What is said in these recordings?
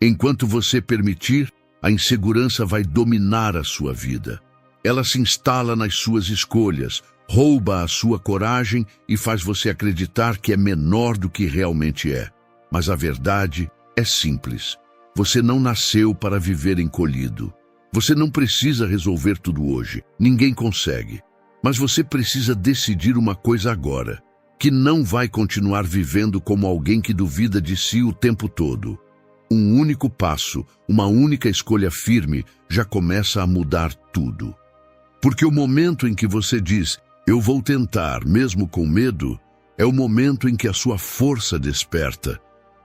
Enquanto você permitir, a insegurança vai dominar a sua vida. Ela se instala nas suas escolhas, rouba a sua coragem e faz você acreditar que é menor do que realmente é. Mas a verdade é simples. Você não nasceu para viver encolhido. Você não precisa resolver tudo hoje. Ninguém consegue. Mas você precisa decidir uma coisa agora, que não vai continuar vivendo como alguém que duvida de si o tempo todo. Um único passo, uma única escolha firme, já começa a mudar tudo. Porque o momento em que você diz, eu vou tentar, mesmo com medo, é o momento em que a sua força desperta.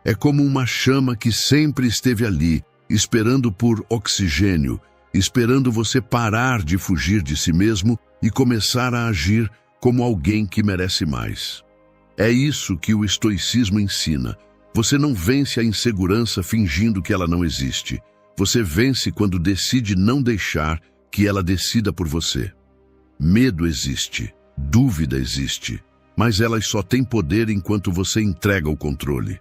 É como uma chama que sempre esteve ali, esperando por oxigênio, esperando você parar de fugir de si mesmo e começar a agir como alguém que merece mais. É isso que o estoicismo ensina. Você não vence a insegurança fingindo que ela não existe. Você vence quando decide não deixar que ela decida por você. Medo existe, dúvida existe, mas elas só têm poder enquanto você entrega o controle.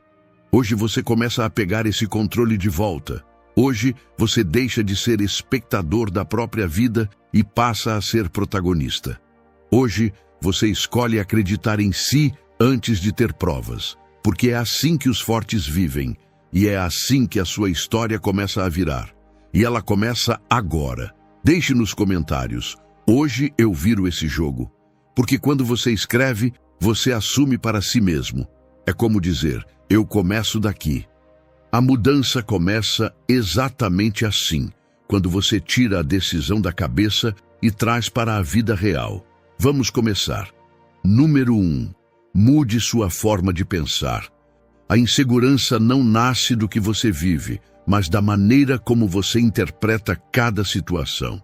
Hoje você começa a pegar esse controle de volta. Hoje você deixa de ser espectador da própria vida e passa a ser protagonista. Hoje você escolhe acreditar em si antes de ter provas, porque é assim que os fortes vivem, e é assim que a sua história começa a virar. E ela começa agora. Deixe nos comentários, hoje eu viro esse jogo. Porque quando você escreve, você assume para si mesmo. É como dizer, eu começo daqui. A mudança começa exatamente assim, quando você tira a decisão da cabeça e traz para a vida real. Vamos começar. Número 1. Mude sua forma de pensar. A insegurança não nasce do que você vive, mas da maneira como você interpreta cada situação.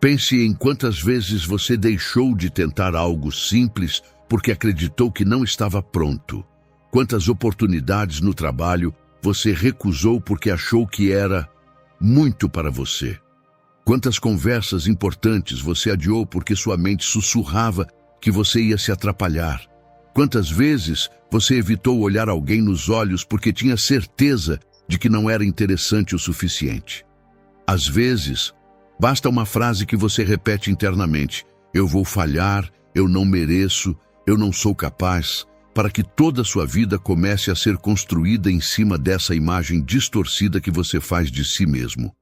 Pense em quantas vezes você deixou de tentar algo simples porque acreditou que não estava pronto. Quantas oportunidades no trabalho você recusou porque achou que era muito para você. Quantas conversas importantes você adiou porque sua mente sussurrava que você ia se atrapalhar. Quantas vezes você evitou olhar alguém nos olhos porque tinha certeza de que não era interessante o suficiente. Às vezes, basta uma frase que você repete internamente, eu vou falhar, eu não mereço, eu não sou capaz, para que toda a sua vida comece a ser construída em cima dessa imagem distorcida que você faz de si mesmo.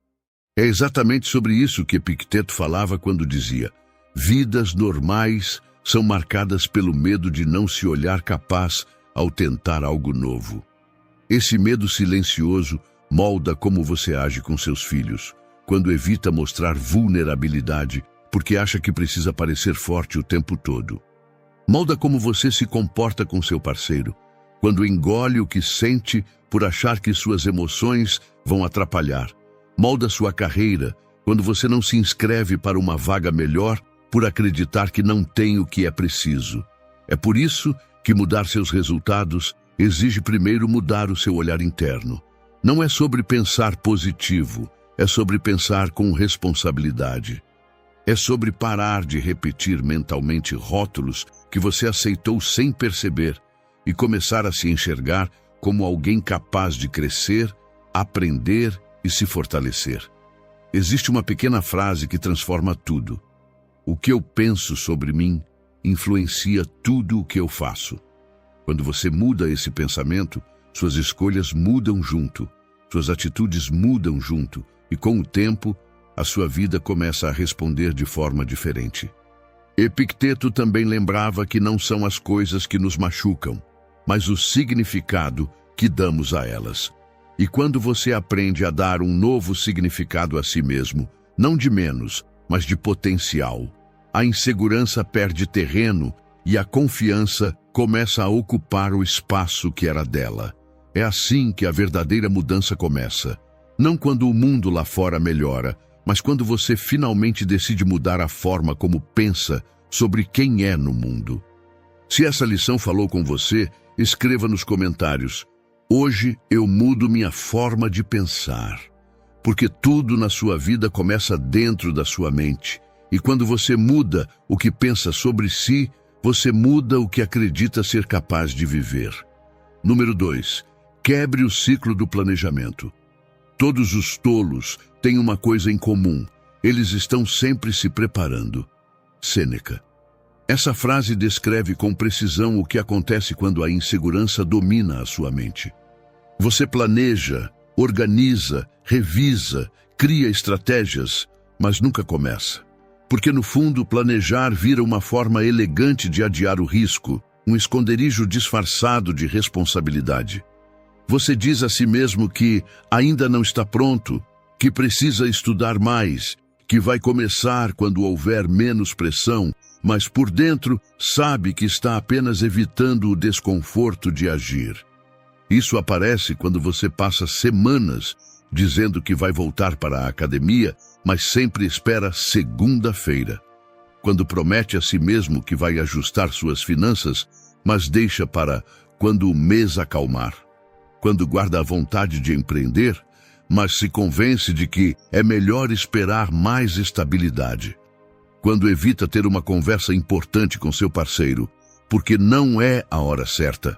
É exatamente sobre isso que Epicteto falava quando dizia, vidas normais são marcadas pelo medo de não se olhar capaz ao tentar algo novo. Esse medo silencioso molda como você age com seus filhos, quando evita mostrar vulnerabilidade porque acha que precisa parecer forte o tempo todo. Molda como você se comporta com seu parceiro, quando engole o que sente por achar que suas emoções vão atrapalhar. Molda sua carreira, quando você não se inscreve para uma vaga melhor por acreditar que não tem o que é preciso. É por isso que mudar seus resultados exige primeiro mudar o seu olhar interno. Não é sobre pensar positivo, é sobre pensar com responsabilidade. É sobre parar de repetir mentalmente rótulos que você aceitou sem perceber e começar a se enxergar como alguém capaz de crescer, aprender e se fortalecer. Existe uma pequena frase que transforma tudo. O que eu penso sobre mim influencia tudo o que eu faço. Quando você muda esse pensamento, suas escolhas mudam junto, suas atitudes mudam junto e com o tempo, a sua vida começa a responder de forma diferente. Epicteto também lembrava que não são as coisas que nos machucam, mas o significado que damos a elas. E quando você aprende a dar um novo significado a si mesmo, não de menos, mas de potencial, a insegurança perde terreno e a confiança começa a ocupar o espaço que era dela. É assim que a verdadeira mudança começa. Não quando o mundo lá fora melhora, mas quando você finalmente decide mudar a forma como pensa sobre quem é no mundo. Se essa lição falou com você, escreva nos comentários. Hoje eu mudo minha forma de pensar. Porque tudo na sua vida começa dentro da sua mente. E quando você muda o que pensa sobre si, você muda o que acredita ser capaz de viver. Número 2. Quebre o ciclo do planejamento. todos os tolos têm uma coisa em comum: eles estão sempre se preparando. Sêneca. Essa frase descreve com precisão o que acontece quando a insegurança domina a sua mente. Você planeja, organiza, revisa, cria estratégias, mas nunca começa. Porque no fundo, planejar vira uma forma elegante de adiar o risco, um esconderijo disfarçado de responsabilidade. Você diz a si mesmo que ainda não está pronto, que precisa estudar mais, que vai começar quando houver menos pressão, mas por dentro sabe que está apenas evitando o desconforto de agir. Isso aparece quando você passa semanas dizendo que vai voltar para a academia, mas sempre espera segunda-feira. Quando promete a si mesmo que vai ajustar suas finanças, mas deixa para quando o mês acalmar. Quando guarda a vontade de empreender, mas se convence de que é melhor esperar mais estabilidade. Quando evita ter uma conversa importante com seu parceiro, porque não é a hora certa.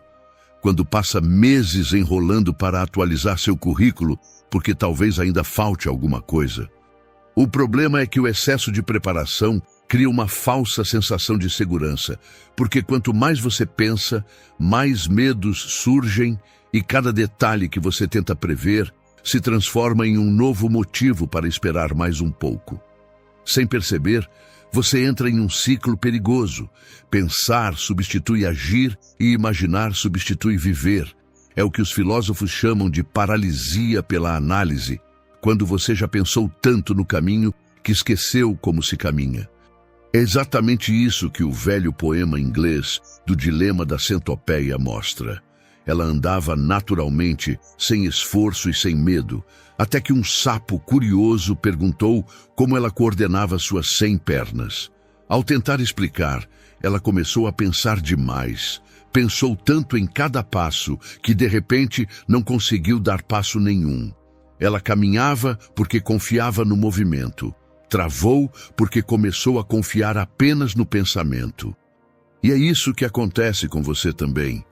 Quando passa meses enrolando para atualizar seu currículo, porque talvez ainda falte alguma coisa. O problema é que o excesso de preparação cria uma falsa sensação de segurança, porque quanto mais você pensa, mais medos surgem e cada detalhe que você tenta prever se transforma em um novo motivo para esperar mais um pouco. Sem perceber, você entra em um ciclo perigoso. Pensar substitui agir e imaginar substitui viver. É o que os filósofos chamam de paralisia pela análise, quando você já pensou tanto no caminho que esqueceu como se caminha. É exatamente isso que o velho poema inglês do Dilema da Centopeia mostra. Ela andava naturalmente, sem esforço e sem medo, até que um sapo curioso perguntou como ela coordenava suas 100 pernas. Ao tentar explicar, ela começou a pensar demais. Pensou tanto em cada passo que, de repente, não conseguiu dar passo nenhum. Ela caminhava porque confiava no movimento. Travou porque começou a confiar apenas no pensamento. E é isso que acontece com você também.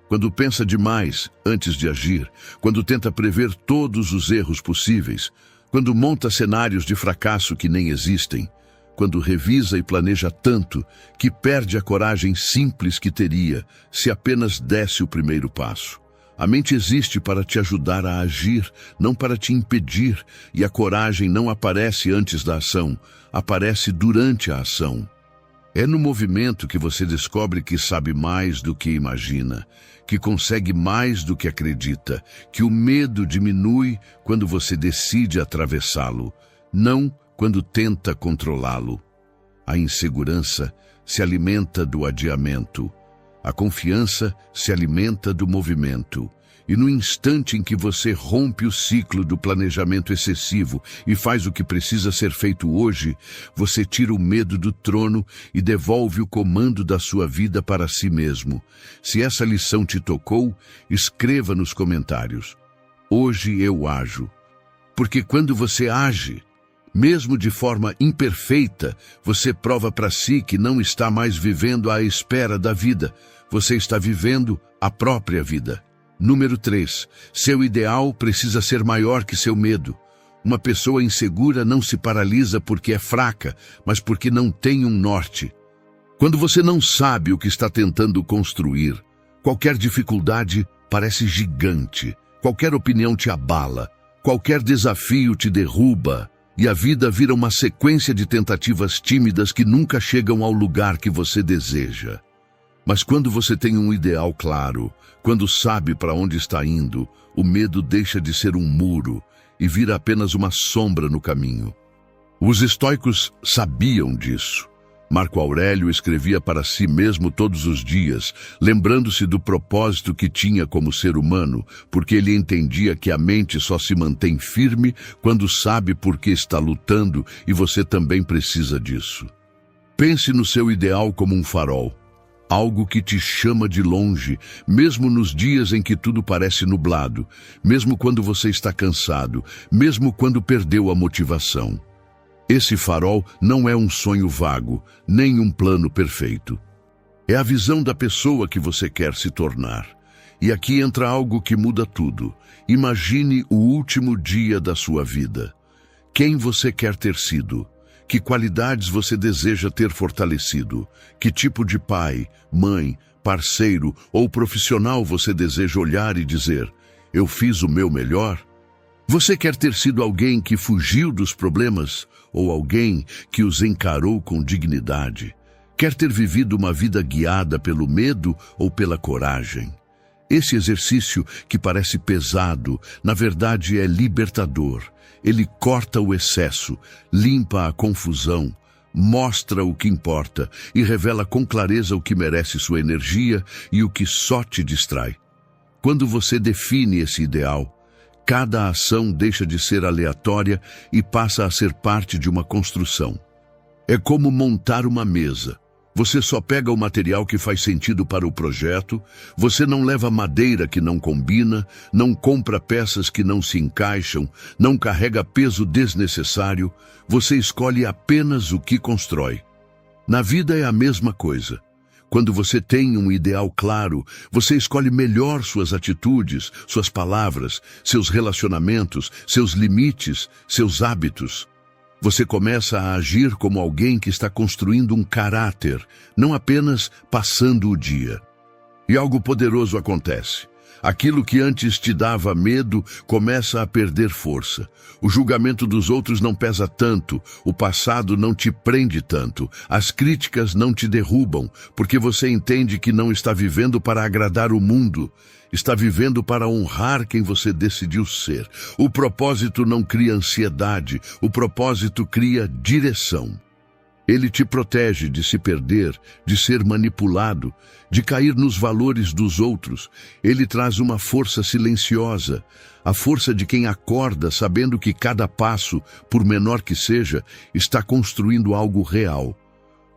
Quando pensa demais antes de agir, quando tenta prever todos os erros possíveis, quando monta cenários de fracasso que nem existem, quando revisa e planeja tanto que perde a coragem simples que teria se apenas desse o primeiro passo. A mente existe para te ajudar a agir, não para te impedir, e a coragem não aparece antes da ação, aparece durante a ação. É no movimento que você descobre que sabe mais do que imagina, que consegue mais do que acredita, que o medo diminui quando você decide atravessá-lo, não quando tenta controlá-lo. A insegurança se alimenta do adiamento. A confiança se alimenta do movimento. E no instante em que você rompe o ciclo do planejamento excessivo e faz o que precisa ser feito hoje, você tira o medo do trono e devolve o comando da sua vida para si mesmo. Se essa lição te tocou, escreva nos comentários. Hoje eu ajo. Porque quando você age, mesmo de forma imperfeita, você prova para si que não está mais vivendo à espera da vida. Você está vivendo a própria vida. Número 3. Seu ideal precisa ser maior que seu medo. Uma pessoa insegura não se paralisa porque é fraca, mas porque não tem um norte. Quando você não sabe o que está tentando construir, qualquer dificuldade parece gigante, qualquer opinião te abala, qualquer desafio te derruba, e a vida vira uma sequência de tentativas tímidas que nunca chegam ao lugar que você deseja. Mas quando você tem um ideal claro, quando sabe para onde está indo, o medo deixa de ser um muro e vira apenas uma sombra no caminho. Os estoicos sabiam disso. Marco Aurélio escrevia para si mesmo todos os dias, lembrando-se do propósito que tinha como ser humano, porque ele entendia que a mente só se mantém firme quando sabe por que está lutando, e você também precisa disso. Pense no seu ideal como um farol. Algo que te chama de longe, mesmo nos dias em que tudo parece nublado, mesmo quando você está cansado, mesmo quando perdeu a motivação. Esse farol não é um sonho vago, nem um plano perfeito. É a visão da pessoa que você quer se tornar. E aqui entra algo que muda tudo. Imagine o último dia da sua vida. Quem você quer ter sido? Que qualidades você deseja ter fortalecido? Que tipo de pai, mãe, parceiro ou profissional você deseja olhar e dizer: eu fiz o meu melhor? Você quer ter sido alguém que fugiu dos problemas ou alguém que os encarou com dignidade? Quer ter vivido uma vida guiada pelo medo ou pela coragem? Esse exercício, que parece pesado, na verdade é libertador. Ele corta o excesso, limpa a confusão, mostra o que importa e revela com clareza o que merece sua energia e o que só te distrai. Quando você define esse ideal, cada ação deixa de ser aleatória e passa a ser parte de uma construção. É como montar uma mesa. Você só pega o material que faz sentido para o projeto, você não leva madeira que não combina, não compra peças que não se encaixam, não carrega peso desnecessário, você escolhe apenas o que constrói. Na vida é a mesma coisa. Quando você tem um ideal claro, você escolhe melhor suas atitudes, suas palavras, seus relacionamentos, seus limites, seus hábitos. Você começa a agir como alguém que está construindo um caráter, não apenas passando o dia. E algo poderoso acontece. Aquilo que antes te dava medo começa a perder força. O julgamento dos outros não pesa tanto, o passado não te prende tanto, as críticas não te derrubam, porque você entende que não está vivendo para agradar o mundo, está vivendo para honrar quem você decidiu ser. O propósito não cria ansiedade, o propósito cria direção. Ele te protege de se perder, de ser manipulado, de cair nos valores dos outros. Ele traz uma força silenciosa, a força de quem acorda sabendo que cada passo, por menor que seja, está construindo algo real.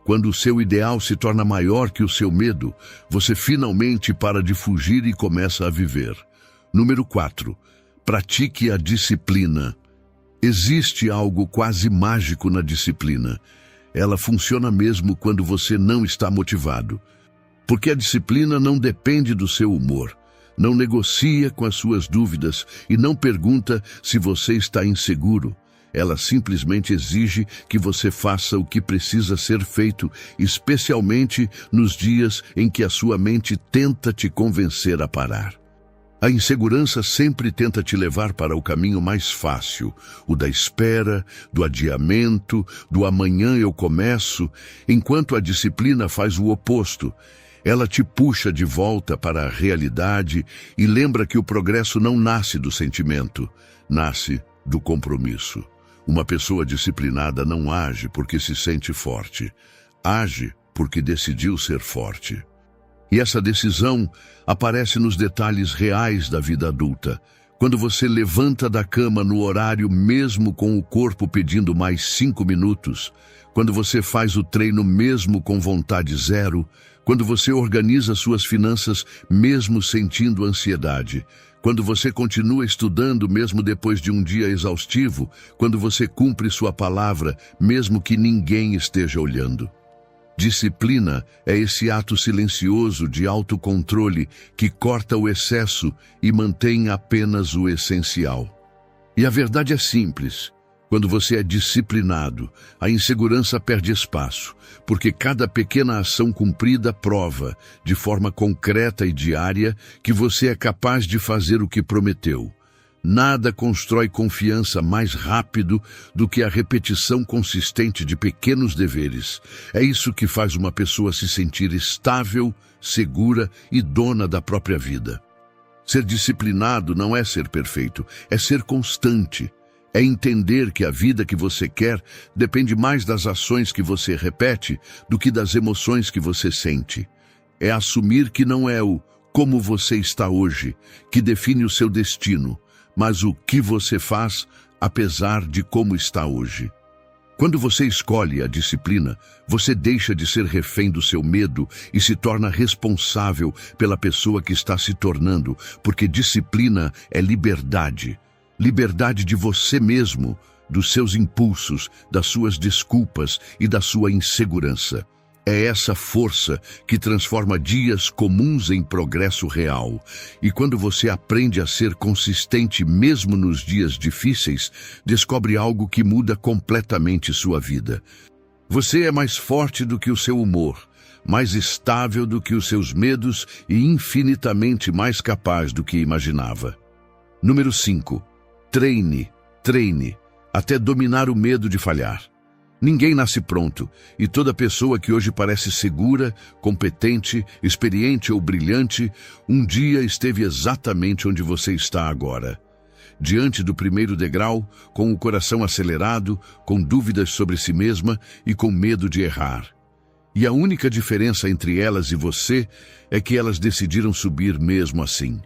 Quando o seu ideal se torna maior que o seu medo, você finalmente para de fugir e começa a viver. Número 4. Pratique a disciplina. Existe algo quase mágico na disciplina. Ela funciona mesmo quando você não está motivado. Porque a disciplina não depende do seu humor, não negocia com as suas dúvidas e não pergunta se você está inseguro. Ela simplesmente exige que você faça o que precisa ser feito, especialmente nos dias em que a sua mente tenta te convencer a parar. A insegurança sempre tenta te levar para o caminho mais fácil, o da espera, do adiamento, do amanhã eu começo, enquanto a disciplina faz o oposto. Ela te puxa de volta para a realidade e lembra que o progresso não nasce do sentimento, nasce do compromisso. Uma pessoa disciplinada não age porque se sente forte, age porque decidiu ser forte. E essa decisão aparece nos detalhes reais da vida adulta. Quando você levanta da cama no horário mesmo com o corpo pedindo mais 5 minutos, quando você faz o treino mesmo com vontade zero, quando você organiza suas finanças mesmo sentindo ansiedade, quando você continua estudando mesmo depois de um dia exaustivo, quando você cumpre sua palavra mesmo que ninguém esteja olhando. Disciplina é esse ato silencioso de autocontrole que corta o excesso e mantém apenas o essencial. E a verdade é simples. Quando você é disciplinado, a insegurança perde espaço, porque cada pequena ação cumprida prova, de forma concreta e diária, que você é capaz de fazer o que prometeu. Nada constrói confiança mais rápido do que a repetição consistente de pequenos deveres. É isso que faz uma pessoa se sentir estável, segura e dona da própria vida. Ser disciplinado não é ser perfeito, é ser constante. É entender que a vida que você quer depende mais das ações que você repete do que das emoções que você sente. É assumir que não é o como você está hoje que define o seu destino, mas o que você faz apesar de como está hoje. Quando você escolhe a disciplina, você deixa de ser refém do seu medo e se torna responsável pela pessoa que está se tornando, porque disciplina é liberdade. Liberdade de você mesmo, dos seus impulsos, das suas desculpas e da sua insegurança. É essa força que transforma dias comuns em progresso real. E quando você aprende a ser consistente mesmo nos dias difíceis, descobre algo que muda completamente sua vida. Você é mais forte do que o seu humor, mais estável do que os seus medos e infinitamente mais capaz do que imaginava. Número 5. Treine, até dominar o medo de falhar. Ninguém nasce pronto, e toda pessoa que hoje parece segura, competente, experiente ou brilhante, um dia esteve exatamente onde você está agora. Diante do primeiro degrau, com o coração acelerado, com dúvidas sobre si mesma e com medo de errar. E a única diferença entre elas e você é que elas decidiram subir mesmo assim.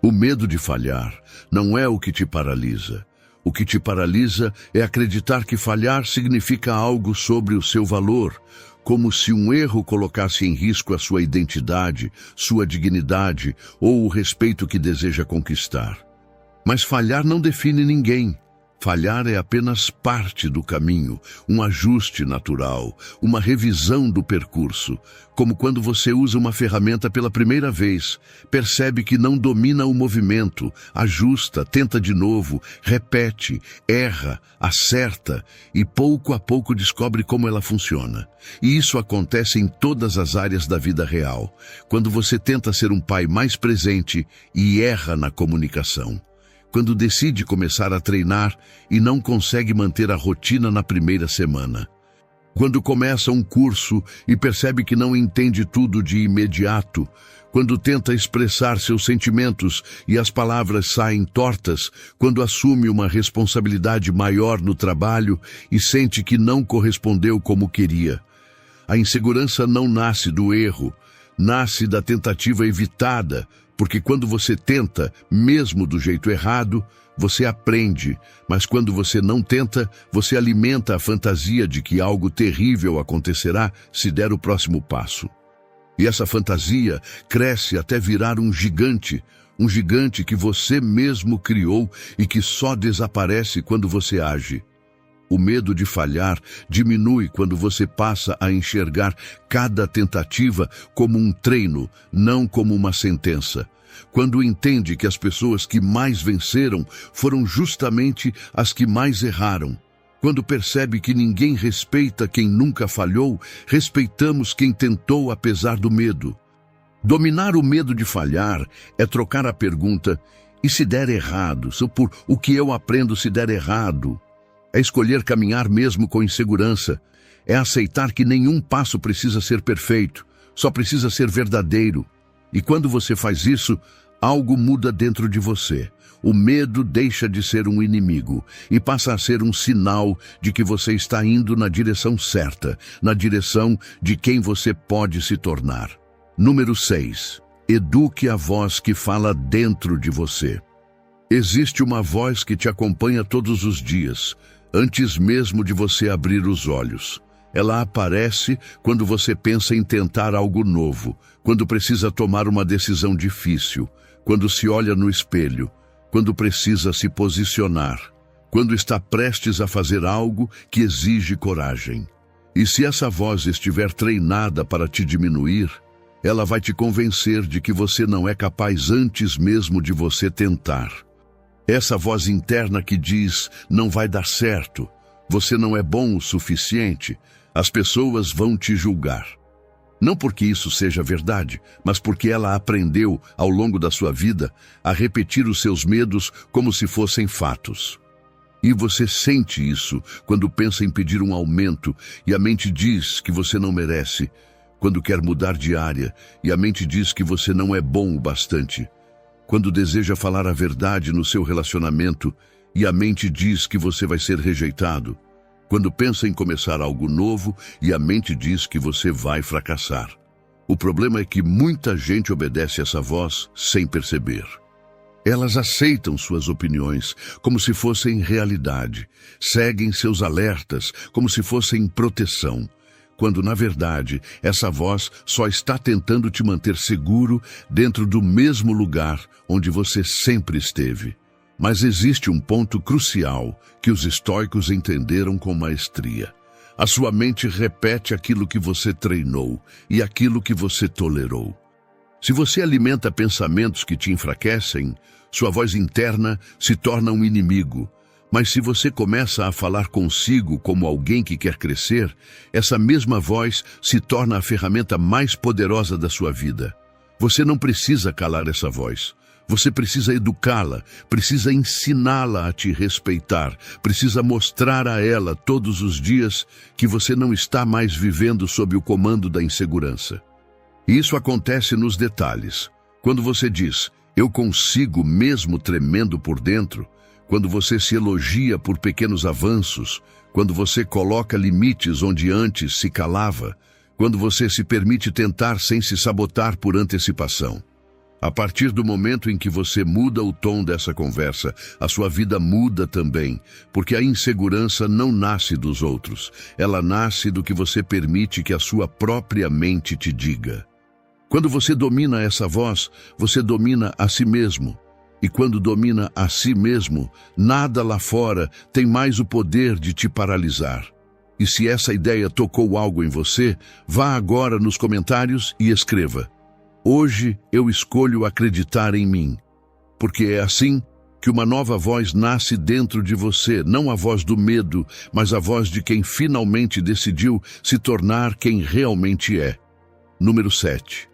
O medo de falhar não é o que te paralisa. O que te paralisa é acreditar que falhar significa algo sobre o seu valor, como se um erro colocasse em risco a sua identidade, sua dignidade ou o respeito que deseja conquistar. Mas falhar não define ninguém. Falhar é apenas parte do caminho, um ajuste natural, uma revisão do percurso. Como quando você usa uma ferramenta pela primeira vez, percebe que não domina o movimento, ajusta, tenta de novo, repete, erra, acerta e pouco a pouco descobre como ela funciona. E isso acontece em todas as áreas da vida real, quando você tenta ser um pai mais presente e erra na comunicação. Quando decide começar a treinar e não consegue manter a rotina na primeira semana. Quando começa um curso e percebe que não entende tudo de imediato. Quando tenta expressar seus sentimentos e as palavras saem tortas. Quando assume uma responsabilidade maior no trabalho e sente que não correspondeu como queria. A insegurança não nasce do erro, nasce da tentativa evitada. Porque quando você tenta, mesmo do jeito errado, você aprende, mas quando você não tenta, você alimenta a fantasia de que algo terrível acontecerá se der o próximo passo. E essa fantasia cresce até virar um gigante que você mesmo criou e que só desaparece quando você age. O medo de falhar diminui quando você passa a enxergar cada tentativa como um treino, não como uma sentença. Quando entende que as pessoas que mais venceram foram justamente as que mais erraram. Quando percebe que ninguém respeita quem nunca falhou, respeitamos quem tentou apesar do medo. Dominar o medo de falhar é trocar a pergunta, e se der errado? Por o que eu aprendo se der errado? É escolher caminhar mesmo com insegurança. É aceitar que nenhum passo precisa ser perfeito, só precisa ser verdadeiro. E quando você faz isso, algo muda dentro de você. O medo deixa de ser um inimigo e passa a ser um sinal de que você está indo na direção certa, na direção de quem você pode se tornar. Número 6. Eduque a voz que fala dentro de você. Existe uma voz que te acompanha todos os dias, antes mesmo de você abrir os olhos. Ela aparece quando você pensa em tentar algo novo, quando precisa tomar uma decisão difícil, quando se olha no espelho, quando precisa se posicionar, quando está prestes a fazer algo que exige coragem. E se essa voz estiver treinada para te diminuir, ela vai te convencer de que você não é capaz antes mesmo de você tentar. Essa voz interna que diz, não vai dar certo, você não é bom o suficiente, as pessoas vão te julgar. Não porque isso seja verdade, mas porque ela aprendeu, ao longo da sua vida, a repetir os seus medos como se fossem fatos. E você sente isso quando pensa em pedir um aumento e a mente diz que você não merece, quando quer mudar de área e a mente diz que você não é bom o bastante, quando deseja falar a verdade no seu relacionamento e a mente diz que você vai ser rejeitado, quando pensa em começar algo novo e a mente diz que você vai fracassar. O problema é que muita gente obedece essa voz sem perceber. Elas aceitam suas opiniões como se fossem realidade, seguem seus alertas como se fossem proteção, quando, na verdade, essa voz só está tentando te manter seguro dentro do mesmo lugar onde você sempre esteve. Mas existe um ponto crucial que os estoicos entenderam com maestria. A sua mente repete aquilo que você treinou e aquilo que você tolerou. Se você alimenta pensamentos que te enfraquecem, sua voz interna se torna um inimigo. Mas se você começa a falar consigo como alguém que quer crescer, essa mesma voz se torna a ferramenta mais poderosa da sua vida. Você não precisa calar essa voz. Você precisa educá-la, precisa ensiná-la a te respeitar, precisa mostrar a ela todos os dias que você não está mais vivendo sob o comando da insegurança. E isso acontece nos detalhes. Quando você diz, eu consigo mesmo tremendo por dentro, quando você se elogia por pequenos avanços, quando você coloca limites onde antes se calava, quando você se permite tentar sem se sabotar por antecipação. A partir do momento em que você muda o tom dessa conversa, a sua vida muda também, porque a insegurança não nasce dos outros, ela nasce do que você permite que a sua própria mente te diga. Quando você domina essa voz, você domina a si mesmo. E quando domina a si mesmo, nada lá fora tem mais o poder de te paralisar. E se essa ideia tocou algo em você, vá agora nos comentários e escreva: hoje eu escolho acreditar em mim. Porque é assim que uma nova voz nasce dentro de você, não a voz do medo, mas a voz de quem finalmente decidiu se tornar quem realmente é. Número 7.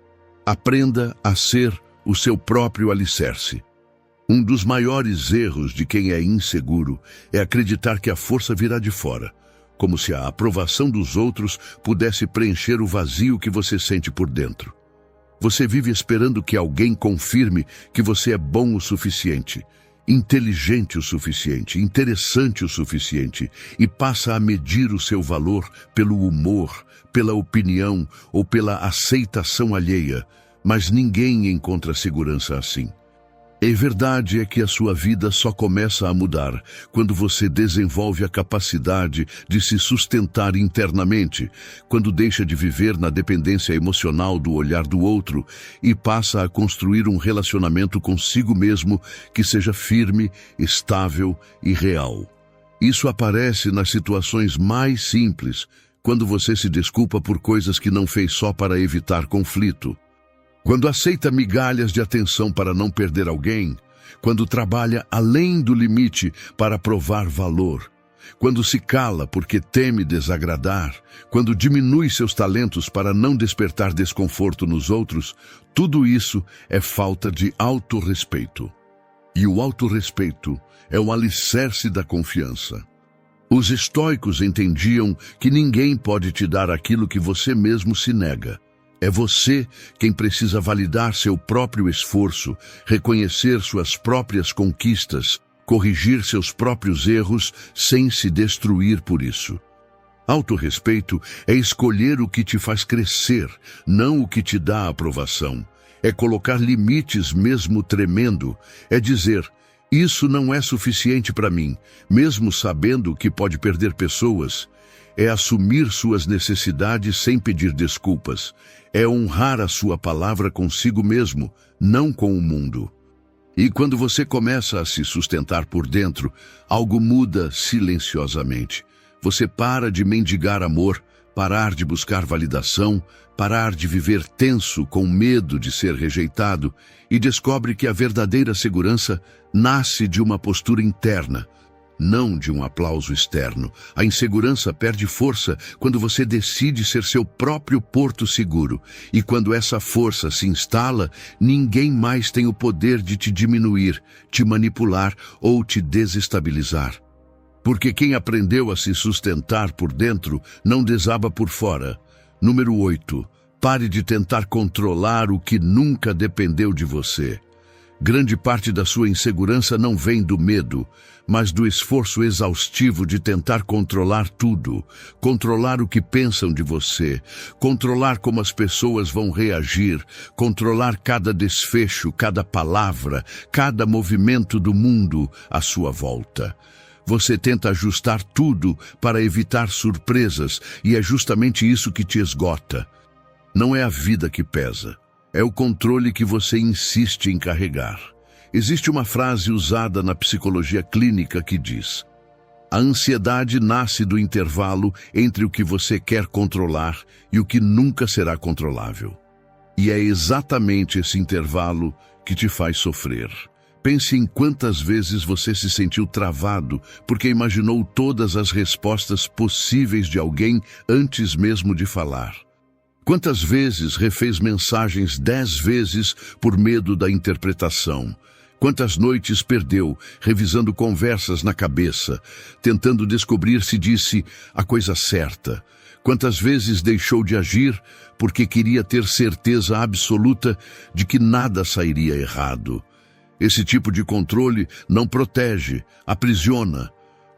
Aprenda a ser o seu próprio alicerce. Um dos maiores erros de quem é inseguro é acreditar que a força virá de fora, como se a aprovação dos outros pudesse preencher o vazio que você sente por dentro. Você vive esperando que alguém confirme que você é bom o suficiente, inteligente o suficiente, interessante o suficiente, e passa a medir o seu valor pelo humor, pela opinião ou pela aceitação alheia, mas ninguém encontra segurança assim. A verdade é que a sua vida só começa a mudar quando você desenvolve a capacidade de se sustentar internamente, quando deixa de viver na dependência emocional do olhar do outro e passa a construir um relacionamento consigo mesmo que seja firme, estável e real. Isso aparece nas situações mais simples, quando você se desculpa por coisas que não fez só para evitar conflito. Quando aceita migalhas de atenção para não perder alguém, quando trabalha além do limite para provar valor, quando se cala porque teme desagradar, quando diminui seus talentos para não despertar desconforto nos outros, tudo isso é falta de autorrespeito. E o autorrespeito é o alicerce da confiança. Os estoicos entendiam que ninguém pode te dar aquilo que você mesmo se nega. É você quem precisa validar seu próprio esforço, reconhecer suas próprias conquistas, corrigir seus próprios erros sem se destruir por isso. Autorrespeito é escolher o que te faz crescer, não o que te dá aprovação. É colocar limites mesmo tremendo, é dizer: isso não é suficiente para mim, mesmo sabendo que pode perder pessoas. É assumir suas necessidades sem pedir desculpas. É honrar a sua palavra consigo mesmo, não com o mundo. E quando você começa a se sustentar por dentro, algo muda silenciosamente. Você para de mendigar amor, parar de buscar validação, parar de viver tenso com medo de ser rejeitado e descobre que a verdadeira segurança nasce de uma postura interna, não de um aplauso externo. A insegurança perde força quando você decide ser seu próprio porto seguro. E quando essa força se instala, ninguém mais tem o poder de te diminuir, te manipular ou te desestabilizar. Porque quem aprendeu a se sustentar por dentro não desaba por fora. Número 8. Pare de tentar controlar o que nunca dependeu de você. Grande parte da sua insegurança não vem do medo, mas do esforço exaustivo de tentar controlar tudo, controlar o que pensam de você, controlar como as pessoas vão reagir, controlar cada desfecho, cada palavra, cada movimento do mundo à sua volta. Você tenta ajustar tudo para evitar surpresas e é justamente isso que te esgota. Não é a vida que pesa. É o controle que você insiste em carregar. Existe uma frase usada na psicologia clínica que diz: A ansiedade nasce do intervalo entre o que você quer controlar e o que nunca será controlável. E é exatamente esse intervalo que te faz sofrer. Pense em quantas vezes você se sentiu travado porque imaginou todas as respostas possíveis de alguém antes mesmo de falar. Quantas vezes refez mensagens 10 vezes por medo da interpretação? Quantas noites perdeu, revisando conversas na cabeça, tentando descobrir se disse a coisa certa? Quantas vezes deixou de agir porque queria ter certeza absoluta de que nada sairia errado? Esse tipo de controle não protege, aprisiona.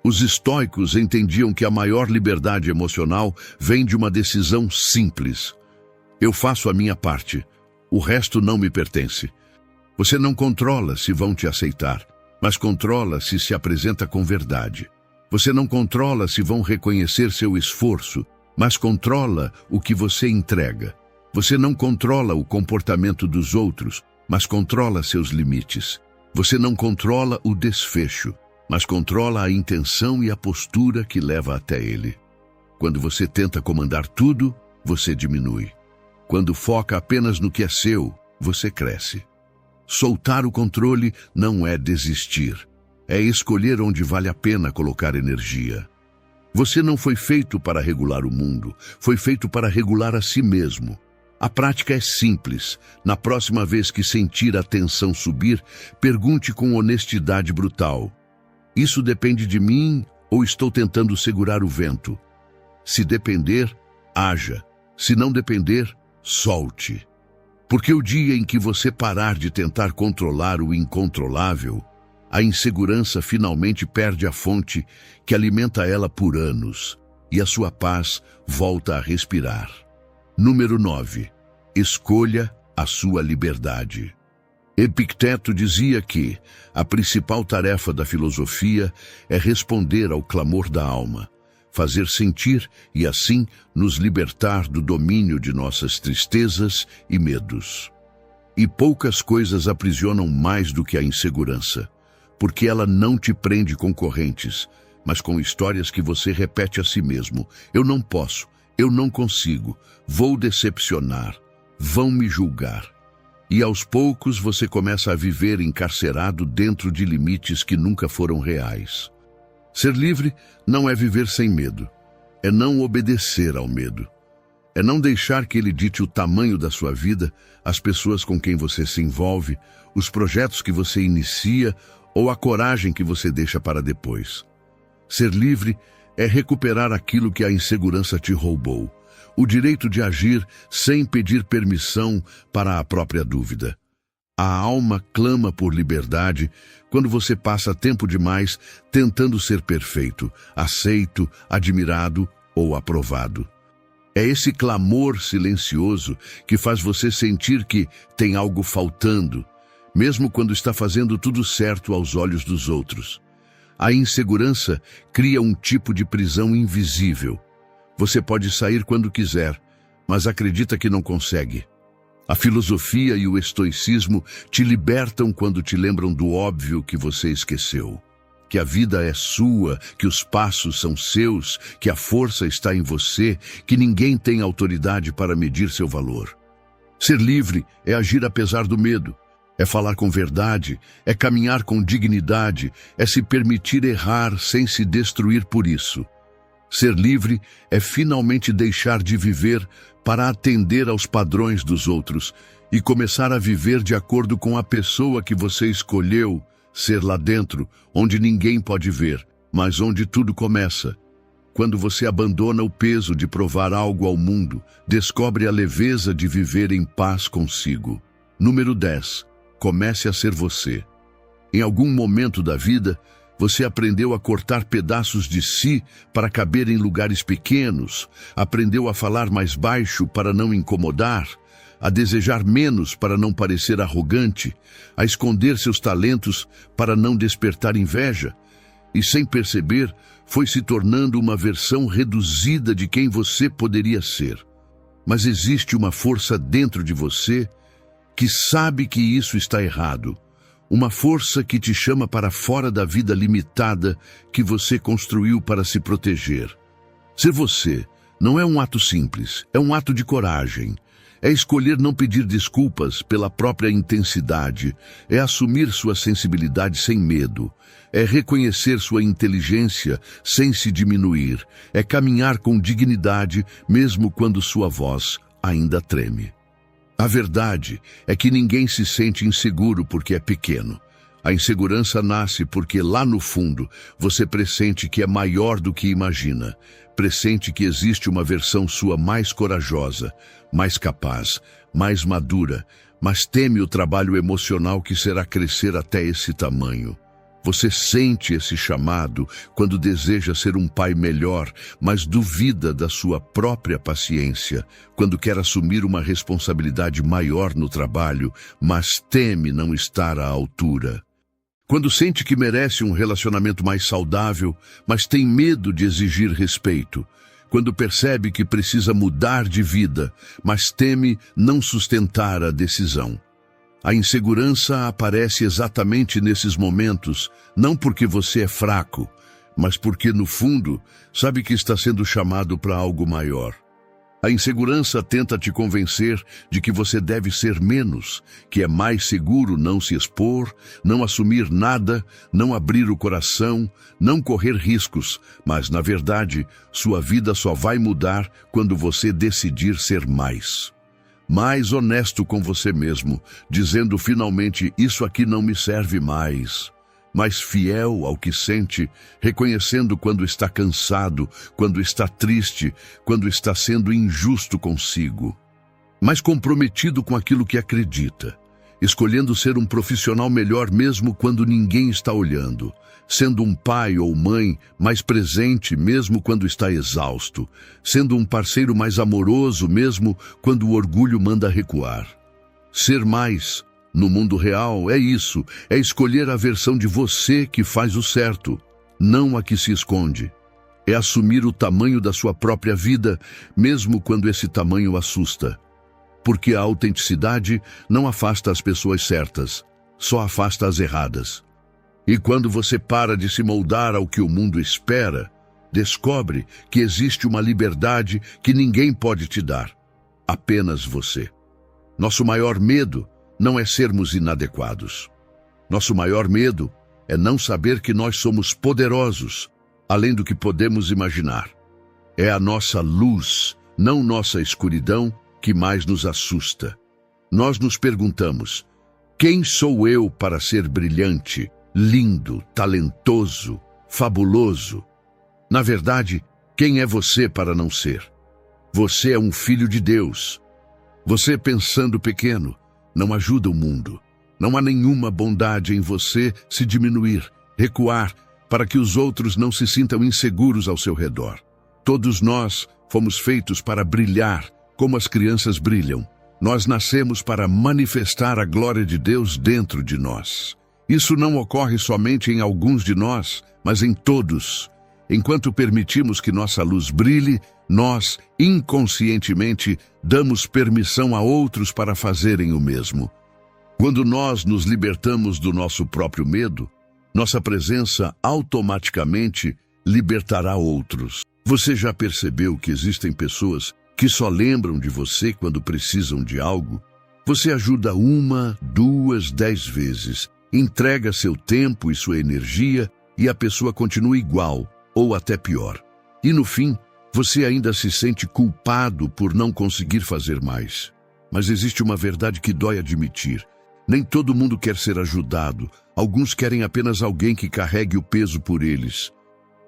Os estoicos entendiam que a maior liberdade emocional vem de uma decisão simples. Eu faço a minha parte, o resto não me pertence. Você não controla se vão te aceitar, mas controla se apresenta com verdade. Você não controla se vão reconhecer seu esforço, mas controla o que você entrega. Você não controla o comportamento dos outros, mas controla seus limites. Você não controla o desfecho, mas controla a intenção e a postura que leva até ele. Quando você tenta comandar tudo, você diminui. Quando foca apenas no que é seu, você cresce. Soltar o controle não é desistir. É escolher onde vale a pena colocar energia. Você não foi feito para regular o mundo, foi feito para regular a si mesmo. A prática é simples. Na próxima vez que sentir a tensão subir, pergunte com honestidade brutal: isso depende de mim ou estou tentando segurar o vento? Se depender, haja. Se não depender, solte. Porque o dia em que você parar de tentar controlar o incontrolável, a insegurança finalmente perde a fonte que alimenta ela por anos, e a sua paz volta a respirar. Número 9. Escolha a sua liberdade. Epicteto dizia que a principal tarefa da filosofia é responder ao clamor da alma, fazer sentir e assim nos libertar do domínio de nossas tristezas e medos. E poucas coisas aprisionam mais do que a insegurança, porque ela não te prende com correntes, mas com histórias que você repete a si mesmo. Eu não posso, eu não consigo, vou decepcionar, vão me julgar. E aos poucos você começa a viver encarcerado dentro de limites que nunca foram reais. Ser livre não é viver sem medo, é não obedecer ao medo. É não deixar que ele dite o tamanho da sua vida, as pessoas com quem você se envolve, os projetos que você inicia ou a coragem que você deixa para depois. Ser livre é recuperar aquilo que a insegurança te roubou, o direito de agir sem pedir permissão para a própria dúvida. A alma clama por liberdade quando você passa tempo demais tentando ser perfeito, aceito, admirado ou aprovado. É esse clamor silencioso que faz você sentir que tem algo faltando, mesmo quando está fazendo tudo certo aos olhos dos outros. A insegurança cria um tipo de prisão invisível. Você pode sair quando quiser, mas acredita que não consegue. A filosofia e o estoicismo te libertam quando te lembram do óbvio que você esqueceu. Que a vida é sua, que os passos são seus, que a força está em você, que ninguém tem autoridade para medir seu valor. Ser livre é agir apesar do medo, é falar com verdade, é caminhar com dignidade, é se permitir errar sem se destruir por isso. Ser livre é finalmente deixar de viver para atender aos padrões dos outros e começar a viver de acordo com a pessoa que você escolheu ser lá dentro, onde ninguém pode ver, mas onde tudo começa. Quando você abandona o peso de provar algo ao mundo, descobre a leveza de viver em paz consigo. Número 10. Comece a ser você. Em algum momento da vida, você aprendeu a cortar pedaços de si para caber em lugares pequenos, aprendeu a falar mais baixo para não incomodar, a desejar menos para não parecer arrogante, a esconder seus talentos para não despertar inveja, e sem perceber, foi se tornando uma versão reduzida de quem você poderia ser. Mas existe uma força dentro de você que sabe que isso está errado, uma força que te chama para fora da vida limitada que você construiu para se proteger. Ser você não é um ato simples, é um ato de coragem. É escolher não pedir desculpas pela própria intensidade, é assumir sua sensibilidade sem medo, é reconhecer sua inteligência sem se diminuir, é caminhar com dignidade mesmo quando sua voz ainda treme. A verdade é que ninguém se sente inseguro porque é pequeno. A insegurança nasce porque lá no fundo você pressente que é maior do que imagina, pressente que existe uma versão sua mais corajosa, mais capaz, mais madura, mas teme o trabalho emocional que será crescer até esse tamanho. Você sente esse chamado quando deseja ser um pai melhor, mas duvida da sua própria paciência, quando quer assumir uma responsabilidade maior no trabalho, mas teme não estar à altura. Quando sente que merece um relacionamento mais saudável, mas tem medo de exigir respeito. Quando percebe que precisa mudar de vida, mas teme não sustentar a decisão. A insegurança aparece exatamente nesses momentos, não porque você é fraco, mas porque, no fundo, sabe que está sendo chamado para algo maior. A insegurança tenta te convencer de que você deve ser menos, que é mais seguro não se expor, não assumir nada, não abrir o coração, não correr riscos, mas, na verdade, sua vida só vai mudar quando você decidir ser mais. Mais honesto com você mesmo, dizendo finalmente, isso aqui não me serve mais. Mais fiel ao que sente, reconhecendo quando está cansado, quando está triste, quando está sendo injusto consigo. Mais comprometido com aquilo que acredita, escolhendo ser um profissional melhor mesmo quando ninguém está olhando, sendo um pai ou mãe mais presente mesmo quando está exausto, sendo um parceiro mais amoroso mesmo quando o orgulho manda recuar. Ser mais no mundo real é isso, é escolher a versão de você que faz o certo, não a que se esconde. É assumir o tamanho da sua própria vida, mesmo quando esse tamanho assusta. Porque a autenticidade não afasta as pessoas certas, só afasta as erradas. E quando você para de se moldar ao que o mundo espera, descobre que existe uma liberdade que ninguém pode te dar, apenas você. Nosso maior medo não é sermos inadequados. Nosso maior medo é não saber que nós somos poderosos, além do que podemos imaginar. É a nossa luz, não nossa escuridão, que mais nos assusta. Nós nos perguntamos, quem sou eu para ser brilhante, lindo, talentoso, fabuloso? Na verdade, quem é você para não ser? Você é um filho de Deus. Você, pensando pequeno, não ajuda o mundo. Não há nenhuma bondade em você se diminuir, recuar, para que os outros não se sintam inseguros ao seu redor. Todos nós fomos feitos para brilhar, como as crianças brilham. Nós nascemos para manifestar a glória de Deus dentro de nós. Isso não ocorre somente em alguns de nós, mas em todos. Enquanto permitimos que nossa luz brilhe, nós, inconscientemente, damos permissão a outros para fazerem o mesmo. Quando nós nos libertamos do nosso próprio medo, nossa presença automaticamente libertará outros. Você já percebeu que existem pessoas que só lembram de você quando precisam de algo? Você ajuda 1, 2, 10 vezes, entrega seu tempo e sua energia e a pessoa continua igual, ou até pior. E no fim, você ainda se sente culpado por não conseguir fazer mais. Mas existe uma verdade que dói admitir. Nem todo mundo quer ser ajudado. Alguns querem apenas alguém que carregue o peso por eles.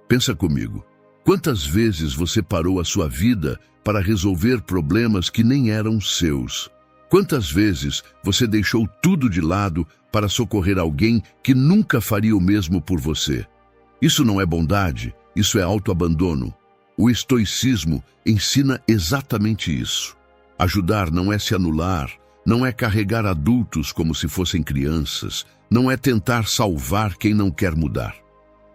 Pensa comigo. Quantas vezes você parou a sua vida para resolver problemas que nem eram seus? Quantas vezes você deixou tudo de lado para socorrer alguém que nunca faria o mesmo por você? Isso não é bondade, isso é autoabandono. O estoicismo ensina exatamente isso. Ajudar não é se anular, não é carregar adultos como se fossem crianças, não é tentar salvar quem não quer mudar.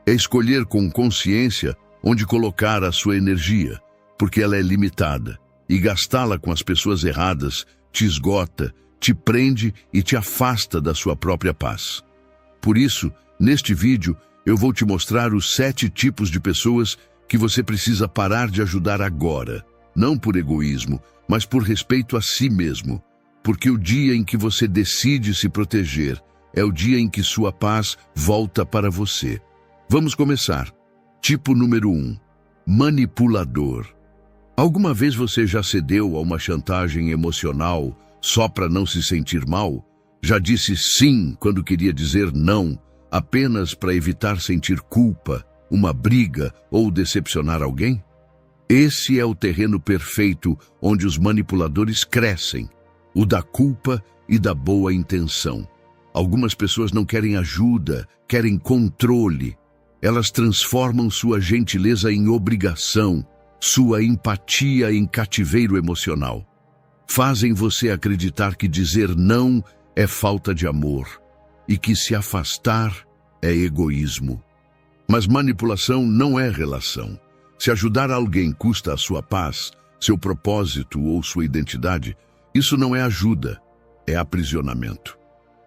É escolher com consciência onde colocar a sua energia, porque ela é limitada, e gastá-la com as pessoas erradas te esgota, te prende e te afasta da sua própria paz. Por isso, neste vídeo, eu vou te mostrar os 7 tipos de pessoas que você precisa parar de ajudar agora, não por egoísmo, mas por respeito a si mesmo, porque o dia em que você decide se proteger é o dia em que sua paz volta para você. Vamos começar. Tipo número 1. Manipulador. Alguma vez você já cedeu a uma chantagem emocional só para não se sentir mal? Já disse sim quando queria dizer não, apenas para evitar sentir culpa, uma briga ou decepcionar alguém? Esse é o terreno perfeito onde os manipuladores crescem, o da culpa e da boa intenção. Algumas pessoas não querem ajuda, querem controle. Elas transformam sua gentileza em obrigação, sua empatia em cativeiro emocional. Fazem você acreditar que dizer não é falta de amor e que se afastar é egoísmo. Mas manipulação não é relação. Se ajudar alguém custa a sua paz, seu propósito ou sua identidade, isso não é ajuda, é aprisionamento.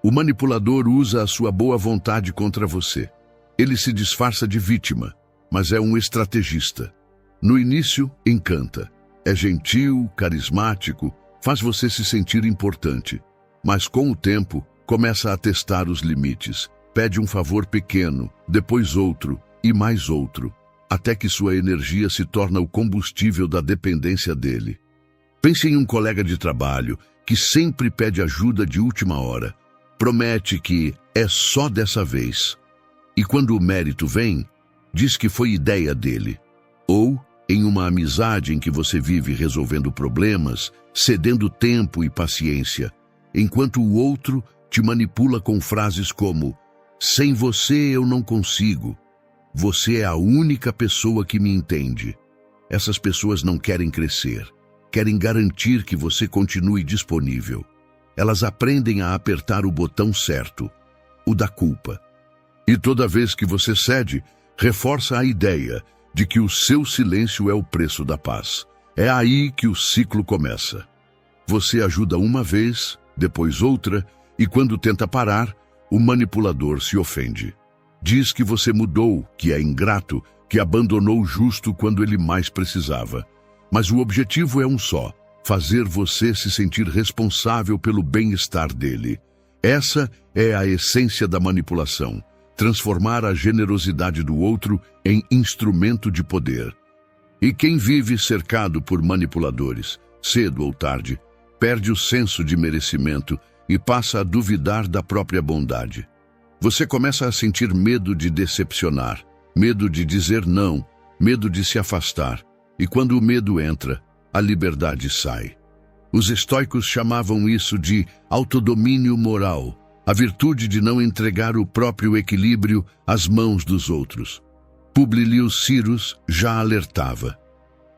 O manipulador usa a sua boa vontade contra você. Ele se disfarça de vítima, mas é um estrategista. No início, encanta. É gentil, carismático, faz você se sentir importante. Mas com o tempo, começa a testar os limites. Pede um favor pequeno, depois outro e mais outro, até que sua energia se torna o combustível da dependência dele. Pense em um colega de trabalho que sempre pede ajuda de última hora. Promete que é só dessa vez. E quando o mérito vem, diz que foi ideia dele. Ou em uma amizade em que você vive resolvendo problemas, cedendo tempo e paciência, enquanto o outro te manipula com frases como: sem você eu não consigo. Você é a única pessoa que me entende. Essas pessoas não querem crescer. Querem garantir que você continue disponível. Elas aprendem a apertar o botão certo, o da culpa. E toda vez que você cede, reforça a ideia de que o seu silêncio é o preço da paz. É aí que o ciclo começa. Você ajuda uma vez, depois outra, e quando tenta parar, o manipulador se ofende. Diz que você mudou, que é ingrato, que abandonou justo quando ele mais precisava. Mas o objetivo é um só: fazer você se sentir responsável pelo bem-estar dele. Essa é a essência da manipulação: transformar a generosidade do outro em instrumento de poder. E quem vive cercado por manipuladores, cedo ou tarde, perde o senso de merecimento e passa a duvidar da própria bondade. Você começa a sentir medo de decepcionar, medo de dizer não, medo de se afastar. E quando o medo entra, a liberdade sai. Os estoicos chamavam isso de autodomínio moral, a virtude de não entregar o próprio equilíbrio às mãos dos outros. Publio Cyrus já alertava: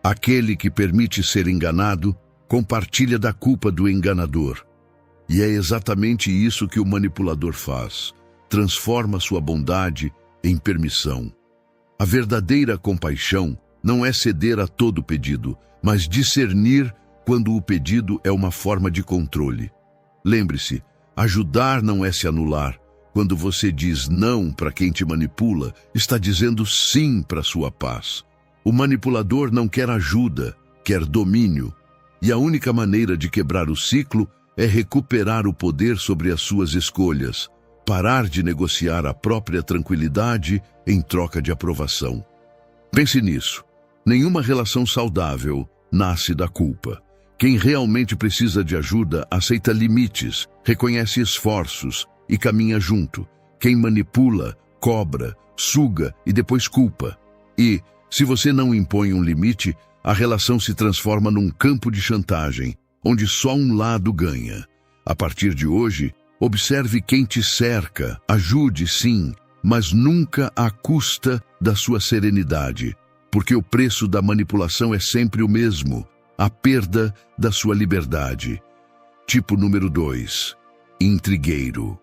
aquele que permite ser enganado, compartilha da culpa do enganador. E é exatamente isso que o manipulador faz: transforma sua bondade em permissão. A verdadeira compaixão não é ceder a todo pedido, mas discernir quando o pedido é uma forma de controle. Lembre-se, ajudar não é se anular. Quando você diz não para quem te manipula, está dizendo sim para sua paz. O manipulador não quer ajuda, quer domínio. E a única maneira de quebrar o ciclo é recuperar o poder sobre as suas escolhas, parar de negociar a própria tranquilidade em troca de aprovação. Pense nisso. Nenhuma relação saudável nasce da culpa. Quem realmente precisa de ajuda aceita limites, reconhece esforços e caminha junto. Quem manipula, cobra, suga e depois culpa. E, se você não impõe um limite, a relação se transforma num campo de chantagem, onde só um lado ganha. A partir de hoje, observe quem te cerca, ajude sim, mas nunca à custa da sua serenidade, porque o preço da manipulação é sempre o mesmo: a perda da sua liberdade. Tipo número 2. Intrigueiro.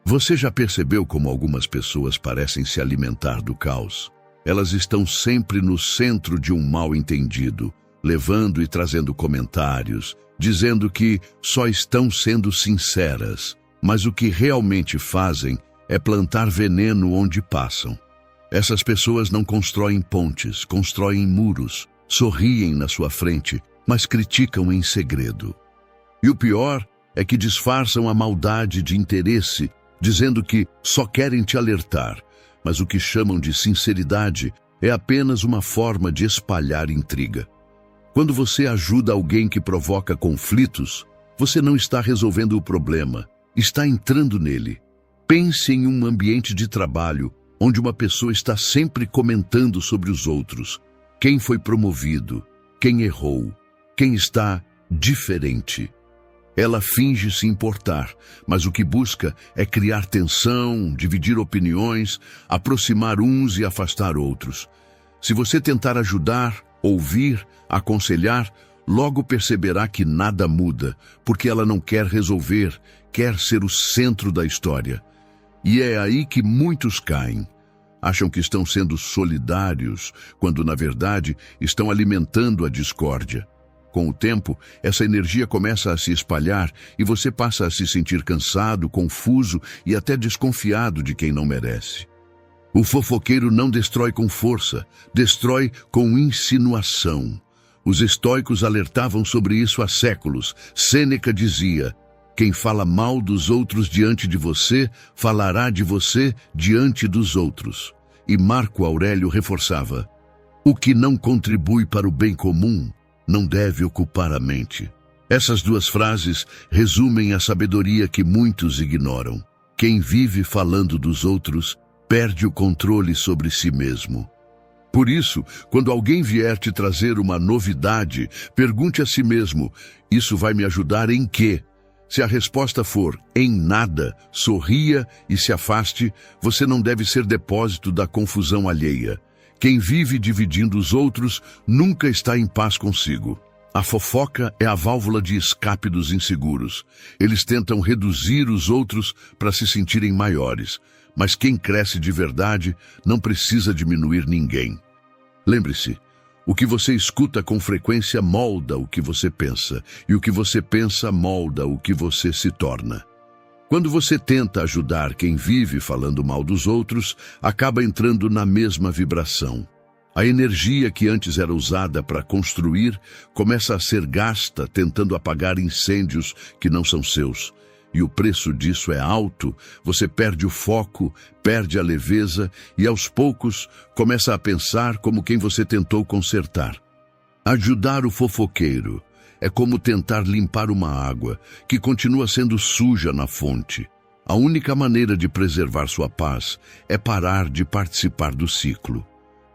Você já percebeu como algumas pessoas parecem se alimentar do caos? Elas estão sempre no centro de um mal-entendido, levando e trazendo comentários, dizendo que só estão sendo sinceras, mas o que realmente fazem é plantar veneno onde passam. Essas pessoas não constroem pontes, constroem muros, sorriem na sua frente, mas criticam em segredo. E o pior é que disfarçam a maldade de interesse, dizendo que só querem te alertar, mas o que chamam de sinceridade é apenas uma forma de espalhar intriga. Quando você ajuda alguém que provoca conflitos, você não está resolvendo o problema, está entrando nele. Pense em um ambiente de trabalho onde uma pessoa está sempre comentando sobre os outros. Quem foi promovido, quem errou, quem está diferente. Ela finge se importar, mas o que busca é criar tensão, dividir opiniões, aproximar uns e afastar outros. Se você tentar ajudar, ouvir, aconselhar, logo perceberá que nada muda, porque ela não quer resolver, quer ser o centro da história. E é aí que muitos caem. Acham que estão sendo solidários, quando na verdade estão alimentando a discórdia. Com o tempo, essa energia começa a se espalhar e você passa a se sentir cansado, confuso e até desconfiado de quem não merece. O fofoqueiro não destrói com força, destrói com insinuação. Os estoicos alertavam sobre isso há séculos. Sêneca dizia: quem fala mal dos outros diante de você, falará de você diante dos outros. E Marco Aurélio reforçava: o que não contribui para o bem comum não deve ocupar a mente. Essas duas frases resumem a sabedoria que muitos ignoram. Quem vive falando dos outros perde o controle sobre si mesmo. Por isso, quando alguém vier te trazer uma novidade, pergunte a si mesmo: isso vai me ajudar em quê? Se a resposta for em nada, sorria e se afaste. Você não deve ser depósito da confusão alheia. Quem vive dividindo os outros nunca está em paz consigo. A fofoca é a válvula de escape dos inseguros. Eles tentam reduzir os outros para se sentirem maiores. Mas quem cresce de verdade não precisa diminuir ninguém. Lembre-se, o que você escuta com frequência molda o que você pensa, e o que você pensa molda o que você se torna. Quando você tenta ajudar quem vive falando mal dos outros, acaba entrando na mesma vibração. A energia que antes era usada para construir começa a ser gasta tentando apagar incêndios que não são seus. E o preço disso é alto, você perde o foco, perde a leveza e aos poucos começa a pensar como quem você tentou consertar. Ajudar o fofoqueiro é como tentar limpar uma água que continua sendo suja na fonte. A única maneira de preservar sua paz é parar de participar do ciclo.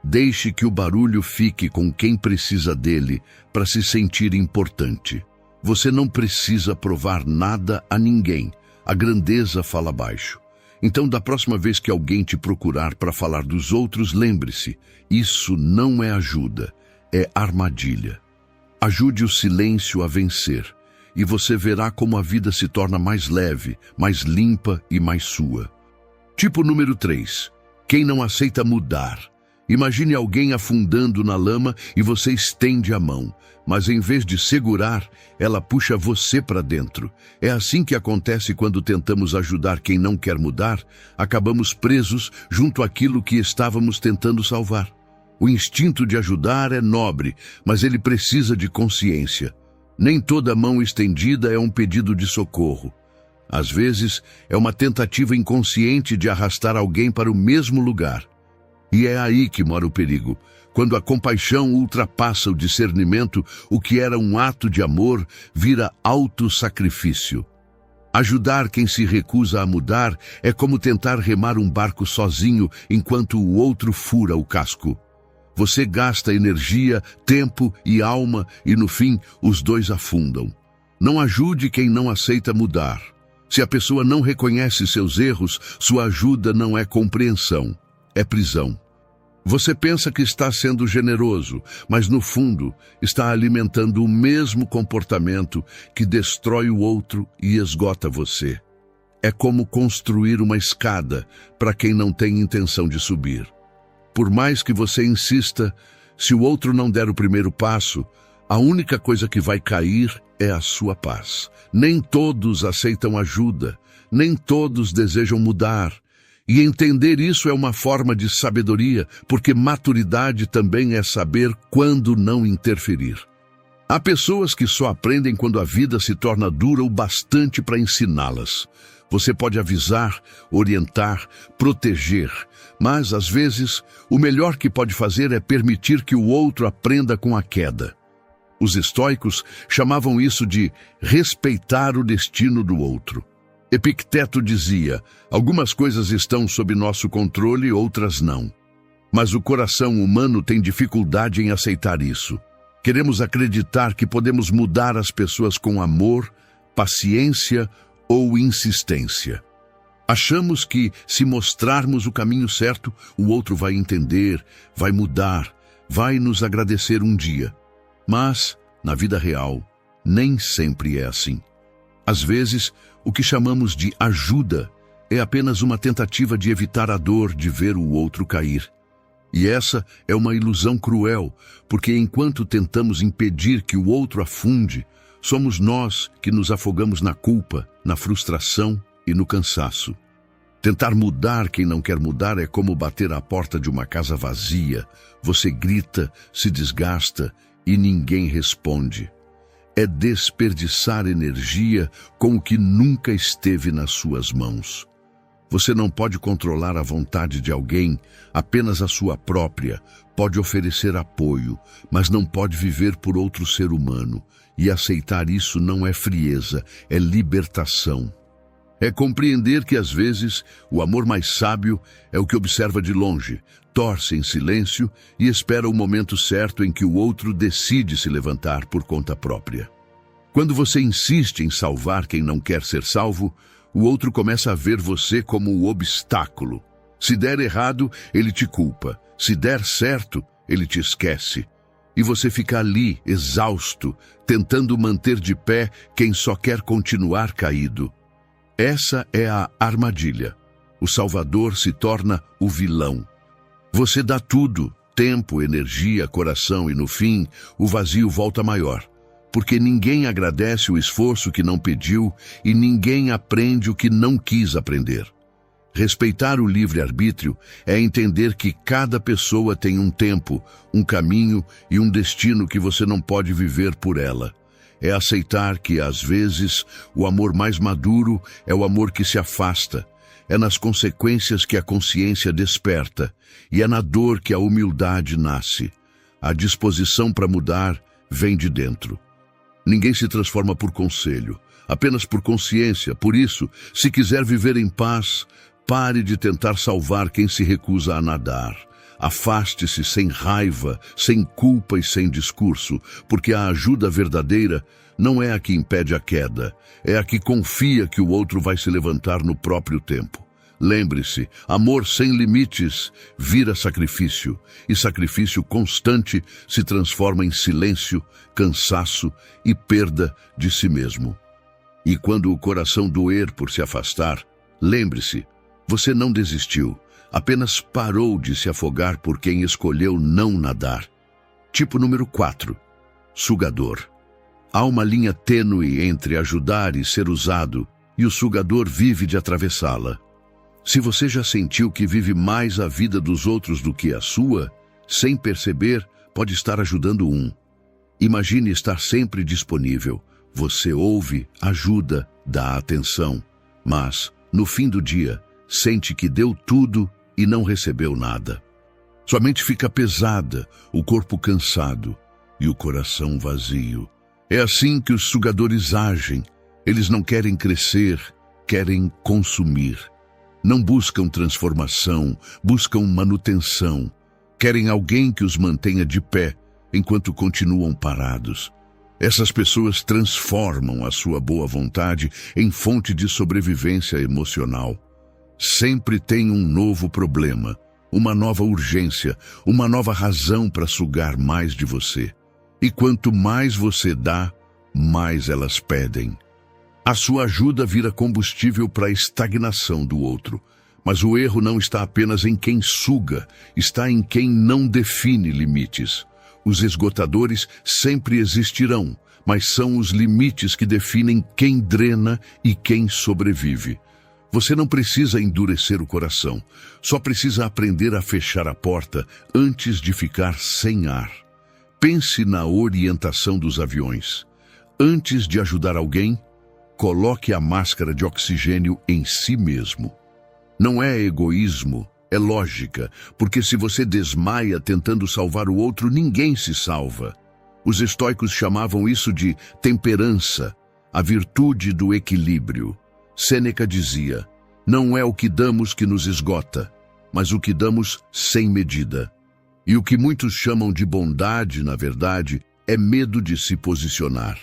Deixe que o barulho fique com quem precisa dele para se sentir importante. Você não precisa provar nada a ninguém. A grandeza fala baixo. Então, da próxima vez que alguém te procurar para falar dos outros, lembre-se, isso não é ajuda, é armadilha. Ajude o silêncio a vencer, e você verá como a vida se torna mais leve, mais limpa e mais sua. Tipo número 3. Quem não aceita mudar. Imagine alguém afundando na lama e você estende a mão, mas em vez de segurar, ela puxa você para dentro. É assim que acontece quando tentamos ajudar quem não quer mudar, acabamos presos junto àquilo que estávamos tentando salvar. O instinto de ajudar é nobre, mas ele precisa de consciência. Nem toda mão estendida é um pedido de socorro. Às vezes, é uma tentativa inconsciente de arrastar alguém para o mesmo lugar. E é aí que mora o perigo. Quando a compaixão ultrapassa o discernimento, o que era um ato de amor vira autossacrifício. Ajudar quem se recusa a mudar é como tentar remar um barco sozinho enquanto o outro fura o casco. Você gasta energia, tempo e alma e, no fim, os dois afundam. Não ajude quem não aceita mudar. Se a pessoa não reconhece seus erros, sua ajuda não é compreensão, é prisão. Você pensa que está sendo generoso, mas no fundo está alimentando o mesmo comportamento que destrói o outro e esgota você. É como construir uma escada para quem não tem intenção de subir. Por mais que você insista, se o outro não der o primeiro passo, a única coisa que vai cair é a sua paz. Nem todos aceitam ajuda, nem todos desejam mudar, E entender isso é uma forma de sabedoria, porque maturidade também é saber quando não interferir. Há pessoas que só aprendem quando a vida se torna dura o bastante para ensiná-las. Você pode avisar, orientar, proteger, mas, às vezes, o melhor que pode fazer é permitir que o outro aprenda com a queda. Os estoicos chamavam isso de respeitar o destino do outro. Epicteto dizia: algumas coisas estão sob nosso controle, outras não. Mas o coração humano tem dificuldade em aceitar isso. Queremos acreditar que podemos mudar as pessoas com amor, paciência ou insistência. Achamos que, se mostrarmos o caminho certo, o outro vai entender, vai mudar, vai nos agradecer um dia. Mas, na vida real, nem sempre é assim. Às vezes, o que chamamos de ajuda é apenas uma tentativa de evitar a dor de ver o outro cair. E essa é uma ilusão cruel, porque enquanto tentamos impedir que o outro afunde, somos nós que nos afogamos na culpa, na frustração e no cansaço. Tentar mudar quem não quer mudar é como bater à porta de uma casa vazia. Você grita, se desgasta e ninguém responde. É desperdiçar energia com o que nunca esteve nas suas mãos. Você não pode controlar a vontade de alguém, apenas a sua própria. Pode oferecer apoio, mas não pode viver por outro ser humano. E aceitar isso não é frieza, é libertação. É compreender que, às vezes, o amor mais sábio é o que observa de longe, torce em silêncio e espera o momento certo em que o outro decide se levantar por conta própria. Quando você insiste em salvar quem não quer ser salvo, o outro começa a ver você como o obstáculo. Se der errado, ele te culpa. Se der certo, ele te esquece. E você fica ali, exausto, tentando manter de pé quem só quer continuar caído. Essa é a armadilha. O salvador se torna o vilão. Você dá tudo, tempo, energia, coração, e no fim, o vazio volta maior. Porque ninguém agradece o esforço que não pediu e ninguém aprende o que não quis aprender. Respeitar o livre-arbítrio é entender que cada pessoa tem um tempo, um caminho e um destino que você não pode viver por ela. É aceitar que, às vezes, o amor mais maduro é o amor que se afasta. É nas consequências que a consciência desperta, e é na dor que a humildade nasce. A disposição para mudar vem de dentro. Ninguém se transforma por conselho, apenas por consciência. Por isso, se quiser viver em paz, pare de tentar salvar quem se recusa a nadar. Afaste-se sem raiva, sem culpa e sem discurso, porque a ajuda verdadeira não é a que impede a queda, é a que confia que o outro vai se levantar no próprio tempo. Lembre-se, amor sem limites vira sacrifício, e sacrifício constante se transforma em silêncio, cansaço e perda de si mesmo. E quando o coração doer por se afastar, lembre-se, você não desistiu. Apenas parou de se afogar por quem escolheu não nadar. Tipo número 4. Sugador. Há uma linha tênue entre ajudar e ser usado, e o sugador vive de atravessá-la. Se você já sentiu que vive mais a vida dos outros do que a sua, sem perceber, pode estar ajudando um. Imagine estar sempre disponível. Você ouve, ajuda, dá atenção. Mas, no fim do dia, sente que deu tudo e não recebeu nada. Sua mente fica pesada, o corpo cansado e o coração vazio. É assim que os sugadores agem. Eles não querem crescer, querem consumir. Não buscam transformação, buscam manutenção. Querem alguém que os mantenha de pé enquanto continuam parados. Essas pessoas transformam a sua boa vontade em fonte de sobrevivência emocional. Sempre tem um novo problema, uma nova urgência, uma nova razão para sugar mais de você. E quanto mais você dá, mais elas pedem. A sua ajuda vira combustível para a estagnação do outro. Mas o erro não está apenas em quem suga, está em quem não define limites. Os esgotadores sempre existirão, mas são os limites que definem quem drena e quem sobrevive. Você não precisa endurecer o coração, só precisa aprender a fechar a porta antes de ficar sem ar. Pense na orientação dos aviões. Antes de ajudar alguém, coloque a máscara de oxigênio em si mesmo. Não é egoísmo, é lógica, porque se você desmaia tentando salvar o outro, ninguém se salva. Os estoicos chamavam isso de temperança, a virtude do equilíbrio. Sêneca dizia: não é o que damos que nos esgota, mas o que damos sem medida. E o que muitos chamam de bondade, na verdade, é medo de se posicionar.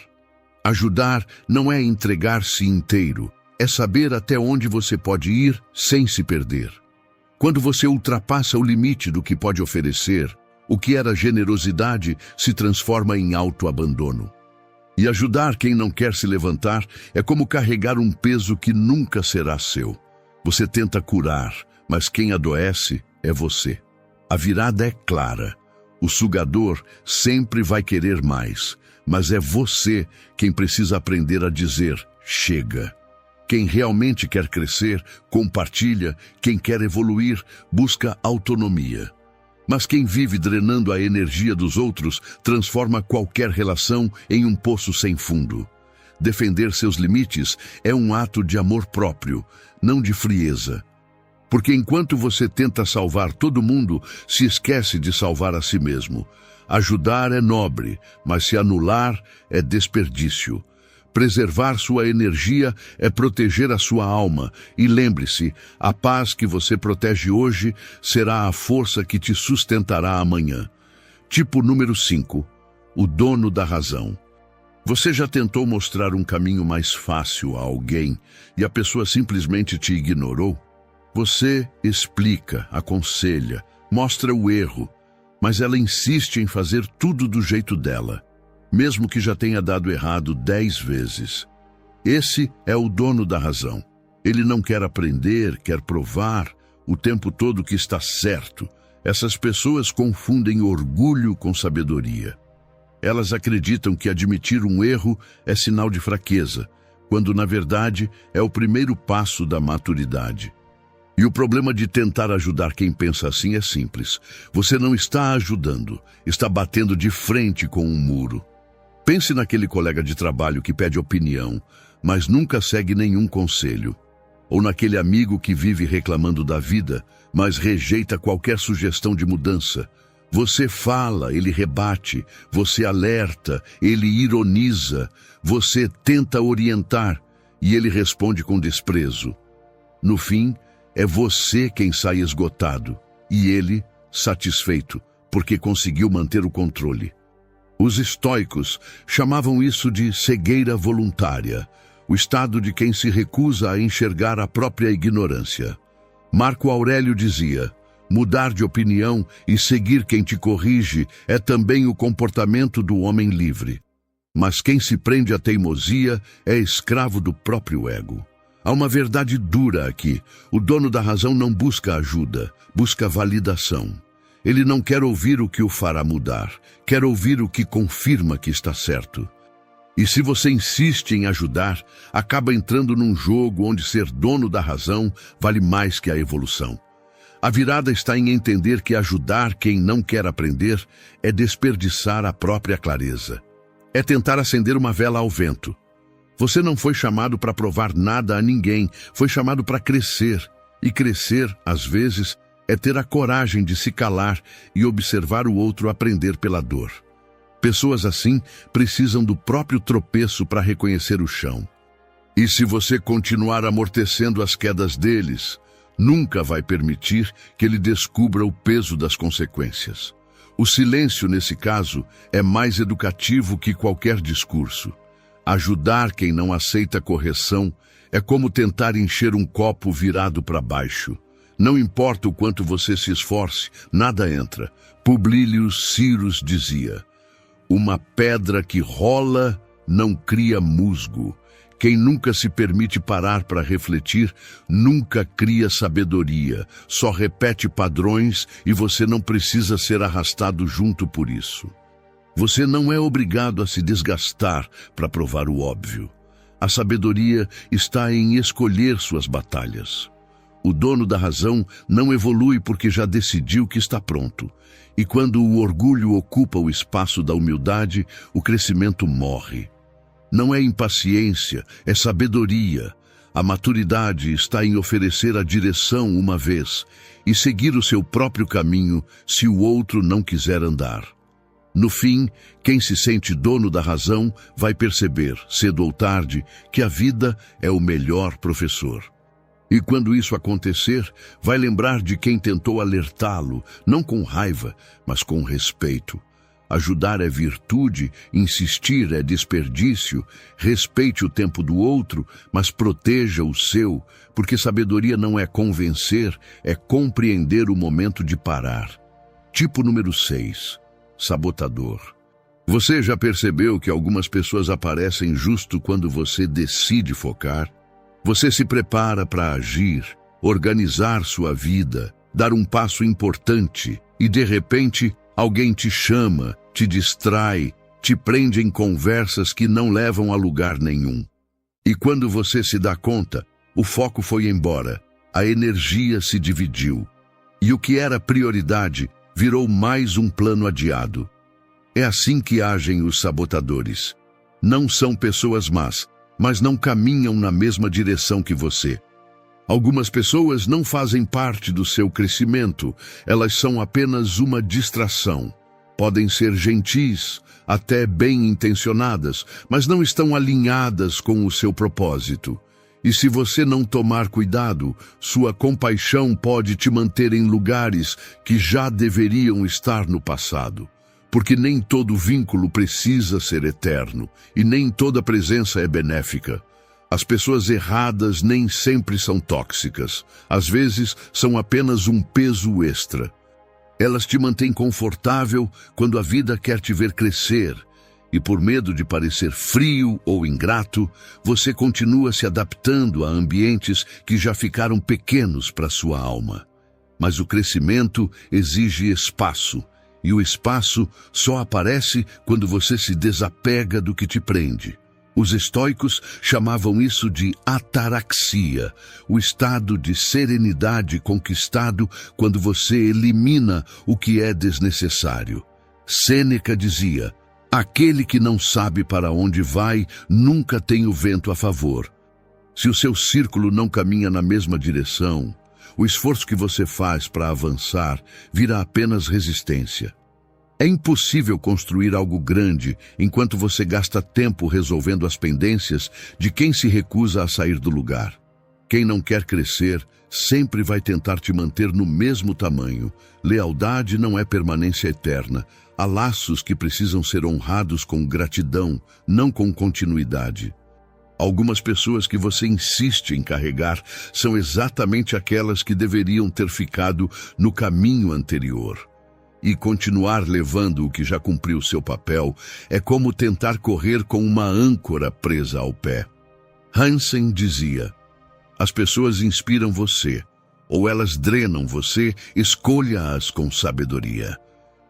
Ajudar não é entregar-se inteiro, é saber até onde você pode ir sem se perder. Quando você ultrapassa o limite do que pode oferecer, o que era generosidade se transforma em autoabandono. E ajudar quem não quer se levantar é como carregar um peso que nunca será seu. Você tenta curar, mas quem adoece é você. A virada é clara. O sugador sempre vai querer mais, mas é você quem precisa aprender a dizer chega. Quem realmente quer crescer, compartilha. Quem quer evoluir, busca autonomia. Mas quem vive drenando a energia dos outros transforma qualquer relação em um poço sem fundo. Defender seus limites é um ato de amor próprio, não de frieza. Porque enquanto você tenta salvar todo mundo, se esquece de salvar a si mesmo. Ajudar é nobre, mas se anular é desperdício. Preservar sua energia é proteger a sua alma. E lembre-se, a paz que você protege hoje será a força que te sustentará amanhã. Tipo número 5. O dono da razão. Você já tentou mostrar um caminho mais fácil a alguém e a pessoa simplesmente te ignorou? Você explica, aconselha, mostra o erro, mas ela insiste em fazer tudo do jeito dela, mesmo que já tenha dado errado 10 vezes. Esse é o dono da razão. Ele não quer aprender, quer provar o tempo todo que está certo. Essas pessoas confundem orgulho com sabedoria. Elas acreditam que admitir um erro é sinal de fraqueza, quando na verdade é o primeiro passo da maturidade. E o problema de tentar ajudar quem pensa assim é simples. Você não está ajudando, está batendo de frente com um muro. Pense naquele colega de trabalho que pede opinião, mas nunca segue nenhum conselho. Ou naquele amigo que vive reclamando da vida, mas rejeita qualquer sugestão de mudança. Você fala, ele rebate. Você alerta, ele ironiza. Você tenta orientar e ele responde com desprezo. No fim, é você quem sai esgotado e ele satisfeito, porque conseguiu manter o controle. Os estoicos chamavam isso de cegueira voluntária, o estado de quem se recusa a enxergar a própria ignorância. Marco Aurélio dizia: mudar de opinião e seguir quem te corrige é também o comportamento do homem livre. Mas quem se prende à teimosia é escravo do próprio ego. Há uma verdade dura aqui. O dono da razão não busca ajuda, busca validação. Ele não quer ouvir o que o fará mudar, quer ouvir o que confirma que está certo. E se você insiste em ajudar, acaba entrando num jogo onde ser dono da razão vale mais que a evolução. A virada está em entender que ajudar quem não quer aprender é desperdiçar a própria clareza. É tentar acender uma vela ao vento. Você não foi chamado para provar nada a ninguém, foi chamado para crescer. E crescer, às vezes, é ter a coragem de se calar e observar o outro aprender pela dor. Pessoas assim precisam do próprio tropeço para reconhecer o chão. E se você continuar amortecendo as quedas deles, nunca vai permitir que ele descubra o peso das consequências. O silêncio, nesse caso, é mais educativo que qualquer discurso. Ajudar quem não aceita correção é como tentar encher um copo virado para baixo. Não importa o quanto você se esforce, nada entra. Publio Cyrus dizia: uma pedra que rola não cria musgo. Quem nunca se permite parar para refletir, nunca cria sabedoria, só repete padrões e você não precisa ser arrastado junto por isso. Você não é obrigado a se desgastar para provar o óbvio. A sabedoria está em escolher suas batalhas. O dono da razão não evolui porque já decidiu que está pronto. E quando o orgulho ocupa o espaço da humildade, o crescimento morre. Não é impaciência, é sabedoria. A maturidade está em oferecer a direção uma vez e seguir o seu próprio caminho se o outro não quiser andar. No fim, quem se sente dono da razão vai perceber, cedo ou tarde, que a vida é o melhor professor. E quando isso acontecer, vai lembrar de quem tentou alertá-lo, não com raiva, mas com respeito. Ajudar é virtude, insistir é desperdício. Respeite o tempo do outro, mas proteja o seu, porque sabedoria não é convencer, é compreender o momento de parar. Tipo número 6. Sabotador. Você já percebeu que algumas pessoas aparecem justo quando você decide focar? Você se prepara para agir, organizar sua vida, dar um passo importante e, de repente, alguém te chama, te distrai, te prende em conversas que não levam a lugar nenhum. E quando você se dá conta, o foco foi embora, a energia se dividiu. E o que era prioridade virou mais um plano adiado. É assim que agem os sabotadores. Não são pessoas más, mas não caminham na mesma direção que você. Algumas pessoas não fazem parte do seu crescimento, elas são apenas uma distração. Podem ser gentis, até bem-intencionadas, mas não estão alinhadas com o seu propósito. E se você não tomar cuidado, sua compaixão pode te manter em lugares que já deveriam estar no passado. Porque nem todo vínculo precisa ser eterno, e nem toda presença é benéfica. As pessoas erradas nem sempre são tóxicas. Às vezes, são apenas um peso extra. Elas te mantêm confortável quando a vida quer te ver crescer. E por medo de parecer frio ou ingrato, você continua se adaptando a ambientes que já ficaram pequenos para sua alma. Mas o crescimento exige espaço, e o espaço só aparece quando você se desapega do que te prende. Os estoicos chamavam isso de ataraxia, o estado de serenidade conquistado quando você elimina o que é desnecessário. Sêneca dizia: aquele que não sabe para onde vai, nunca tem o vento a favor. Se o seu círculo não caminha na mesma direção, o esforço que você faz para avançar vira apenas resistência. É impossível construir algo grande enquanto você gasta tempo resolvendo as pendências de quem se recusa a sair do lugar. Quem não quer crescer sempre vai tentar te manter no mesmo tamanho. Lealdade não é permanência eterna. Há laços que precisam ser honrados com gratidão, não com continuidade. Algumas pessoas que você insiste em carregar são exatamente aquelas que deveriam ter ficado no caminho anterior. E continuar levando o que já cumpriu seu papel é como tentar correr com uma âncora presa ao pé. Hansen dizia: as pessoas inspiram você, ou elas drenam você, escolha-as com sabedoria.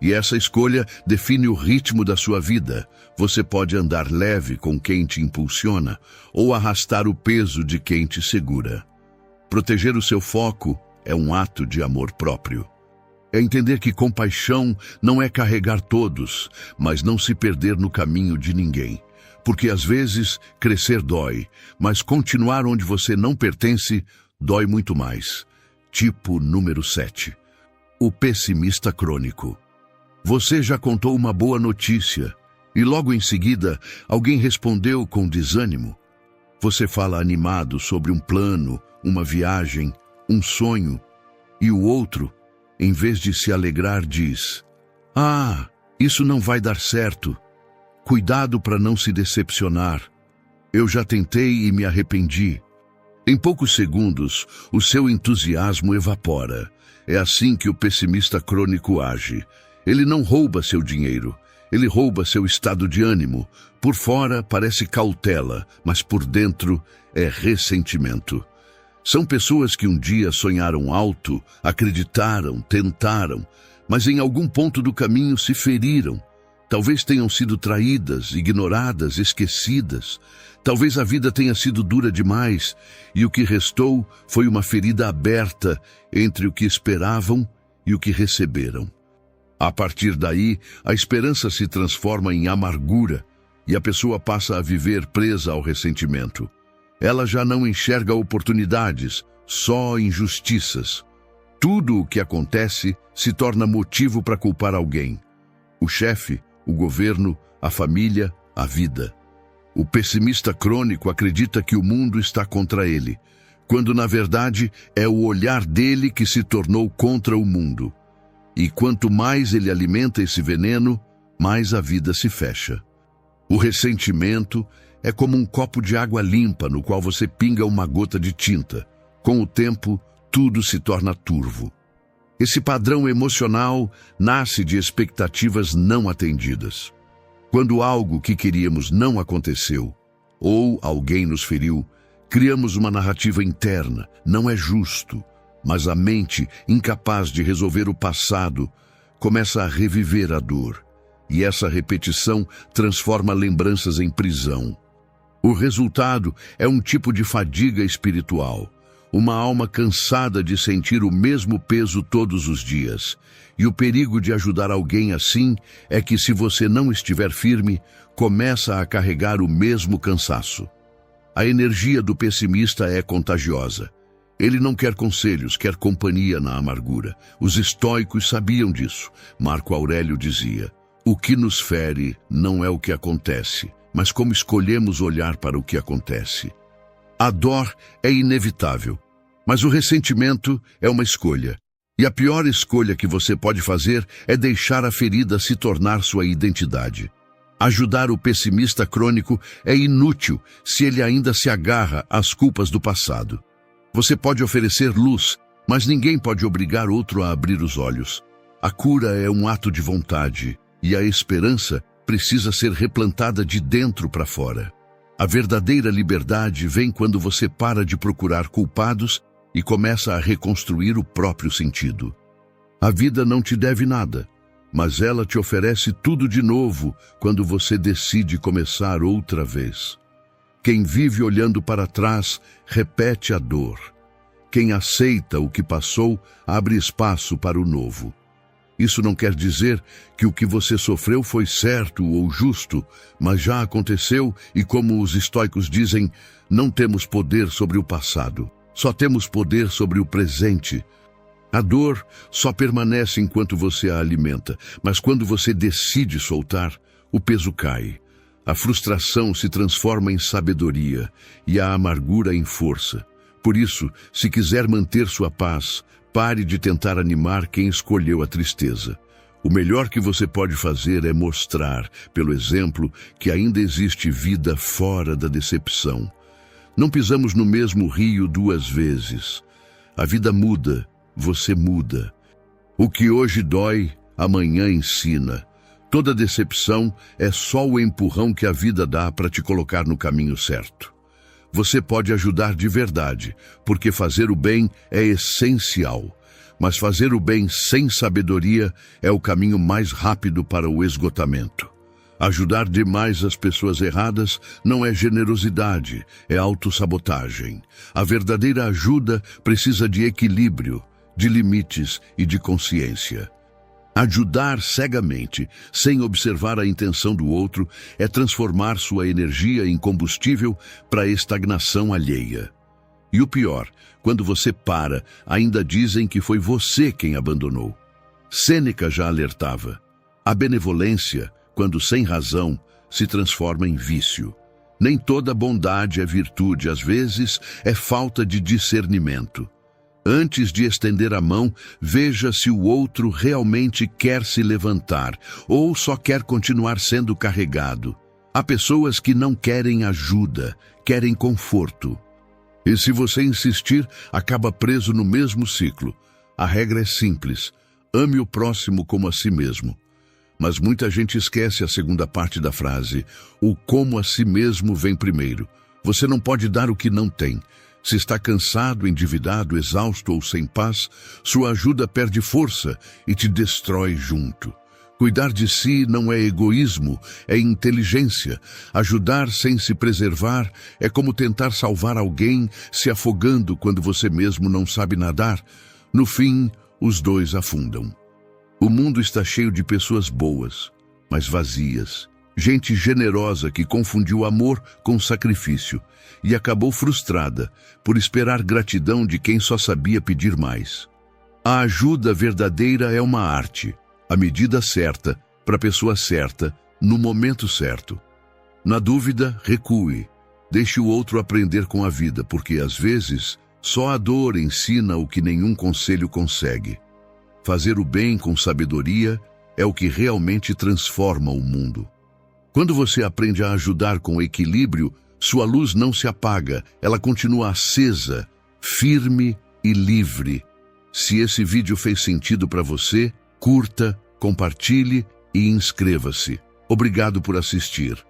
E essa escolha define o ritmo da sua vida. Você pode andar leve com quem te impulsiona, ou arrastar o peso de quem te segura. Proteger o seu foco é um ato de amor próprio. É entender que compaixão não é carregar todos, mas não se perder no caminho de ninguém. Porque às vezes crescer dói, mas continuar onde você não pertence dói muito mais. Tipo número 7. O pessimista crônico. Você já contou uma boa notícia e logo em seguida alguém respondeu com desânimo. Você fala animado sobre um plano, uma viagem, um sonho, e o outro, em vez de se alegrar, diz: ah, isso não vai dar certo. Cuidado para não se decepcionar. Eu já tentei e me arrependi. Em poucos segundos, o seu entusiasmo evapora. É assim que o pessimista crônico age. Ele não rouba seu dinheiro, ele rouba seu estado de ânimo. Por fora parece cautela, mas por dentro é ressentimento. São pessoas que um dia sonharam alto, acreditaram, tentaram, mas em algum ponto do caminho se feriram. Talvez tenham sido traídas, ignoradas, esquecidas. Talvez a vida tenha sido dura demais e o que restou foi uma ferida aberta entre o que esperavam e o que receberam. A partir daí, a esperança se transforma em amargura e a pessoa passa a viver presa ao ressentimento. Ela já não enxerga oportunidades, só injustiças. Tudo o que acontece se torna motivo para culpar alguém. O chefe, o governo, a família, a vida. O pessimista crônico acredita que o mundo está contra ele, quando na verdade é o olhar dele que se tornou contra o mundo. E quanto mais ele alimenta esse veneno, mais a vida se fecha. O ressentimento é como um copo de água limpa no qual você pinga uma gota de tinta. Com o tempo, tudo se torna turvo. Esse padrão emocional nasce de expectativas não atendidas. Quando algo que queríamos não aconteceu, ou alguém nos feriu, criamos uma narrativa interna, não é justo, mas a mente, incapaz de resolver o passado, começa a reviver a dor, e essa repetição transforma lembranças em prisão. O resultado é um tipo de fadiga espiritual, uma alma cansada de sentir o mesmo peso todos os dias. E o perigo de ajudar alguém assim é que, se você não estiver firme, começa a carregar o mesmo cansaço. A energia do pessimista é contagiosa. Ele não quer conselhos, quer companhia na amargura. Os estoicos sabiam disso. Marco Aurélio dizia: o que nos fere não é o que acontece, mas como escolhemos olhar para o que acontece. A dor é inevitável, mas o ressentimento é uma escolha. E a pior escolha que você pode fazer é deixar a ferida se tornar sua identidade. Ajudar o pessimista crônico é inútil se ele ainda se agarra às culpas do passado. Você pode oferecer luz, mas ninguém pode obrigar outro a abrir os olhos. A cura é um ato de vontade, e a esperança precisa ser replantada de dentro para fora. A verdadeira liberdade vem quando você para de procurar culpados e começa a reconstruir o próprio sentido. A vida não te deve nada, mas ela te oferece tudo de novo quando você decide começar outra vez. Quem vive olhando para trás repete a dor. Quem aceita o que passou abre espaço para o novo. Isso não quer dizer que o que você sofreu foi certo ou justo, mas já aconteceu e, como os estoicos dizem, não temos poder sobre o passado, só temos poder sobre o presente. A dor só permanece enquanto você a alimenta, mas quando você decide soltar, o peso cai. A frustração se transforma em sabedoria e a amargura em força. Por isso, se quiser manter sua paz, pare de tentar animar quem escolheu a tristeza. O melhor que você pode fazer é mostrar, pelo exemplo, que ainda existe vida fora da decepção. Não pisamos no mesmo rio duas vezes. A vida muda, você muda. O que hoje dói, amanhã ensina. Toda decepção é só o empurrão que a vida dá para te colocar no caminho certo. Você pode ajudar de verdade, porque fazer o bem é essencial. Mas fazer o bem sem sabedoria é o caminho mais rápido para o esgotamento. Ajudar demais as pessoas erradas não é generosidade, é autossabotagem. A verdadeira ajuda precisa de equilíbrio, de limites e de consciência. Ajudar cegamente, sem observar a intenção do outro, é transformar sua energia em combustível para a estagnação alheia. E o pior, quando você para, ainda dizem que foi você quem abandonou. Sêneca já alertava: a benevolência, quando sem razão, se transforma em vício. Nem toda bondade é virtude, às vezes é falta de discernimento. Antes de estender a mão, veja se o outro realmente quer se levantar ou só quer continuar sendo carregado. Há pessoas que não querem ajuda, querem conforto. E se você insistir, acaba preso no mesmo ciclo. A regra é simples: ame o próximo como a si mesmo. Mas muita gente esquece a segunda parte da frase: o como a si mesmo vem primeiro. Você não pode dar o que não tem. Se está cansado, endividado, exausto ou sem paz, sua ajuda perde força e te destrói junto. Cuidar de si não é egoísmo, é inteligência. Ajudar sem se preservar é como tentar salvar alguém se afogando quando você mesmo não sabe nadar. No fim, os dois afundam. O mundo está cheio de pessoas boas, mas vazias. Gente generosa que confundiu amor com sacrifício e acabou frustrada por esperar gratidão de quem só sabia pedir mais. A ajuda verdadeira é uma arte. A medida certa, para a pessoa certa, no momento certo. Na dúvida, recue. Deixe o outro aprender com a vida, porque às vezes só a dor ensina o que nenhum conselho consegue. Fazer o bem com sabedoria é o que realmente transforma o mundo. Quando você aprende a ajudar com equilíbrio, sua luz não se apaga, ela continua acesa, firme e livre. Se esse vídeo fez sentido para você, curta, compartilhe e inscreva-se. Obrigado por assistir.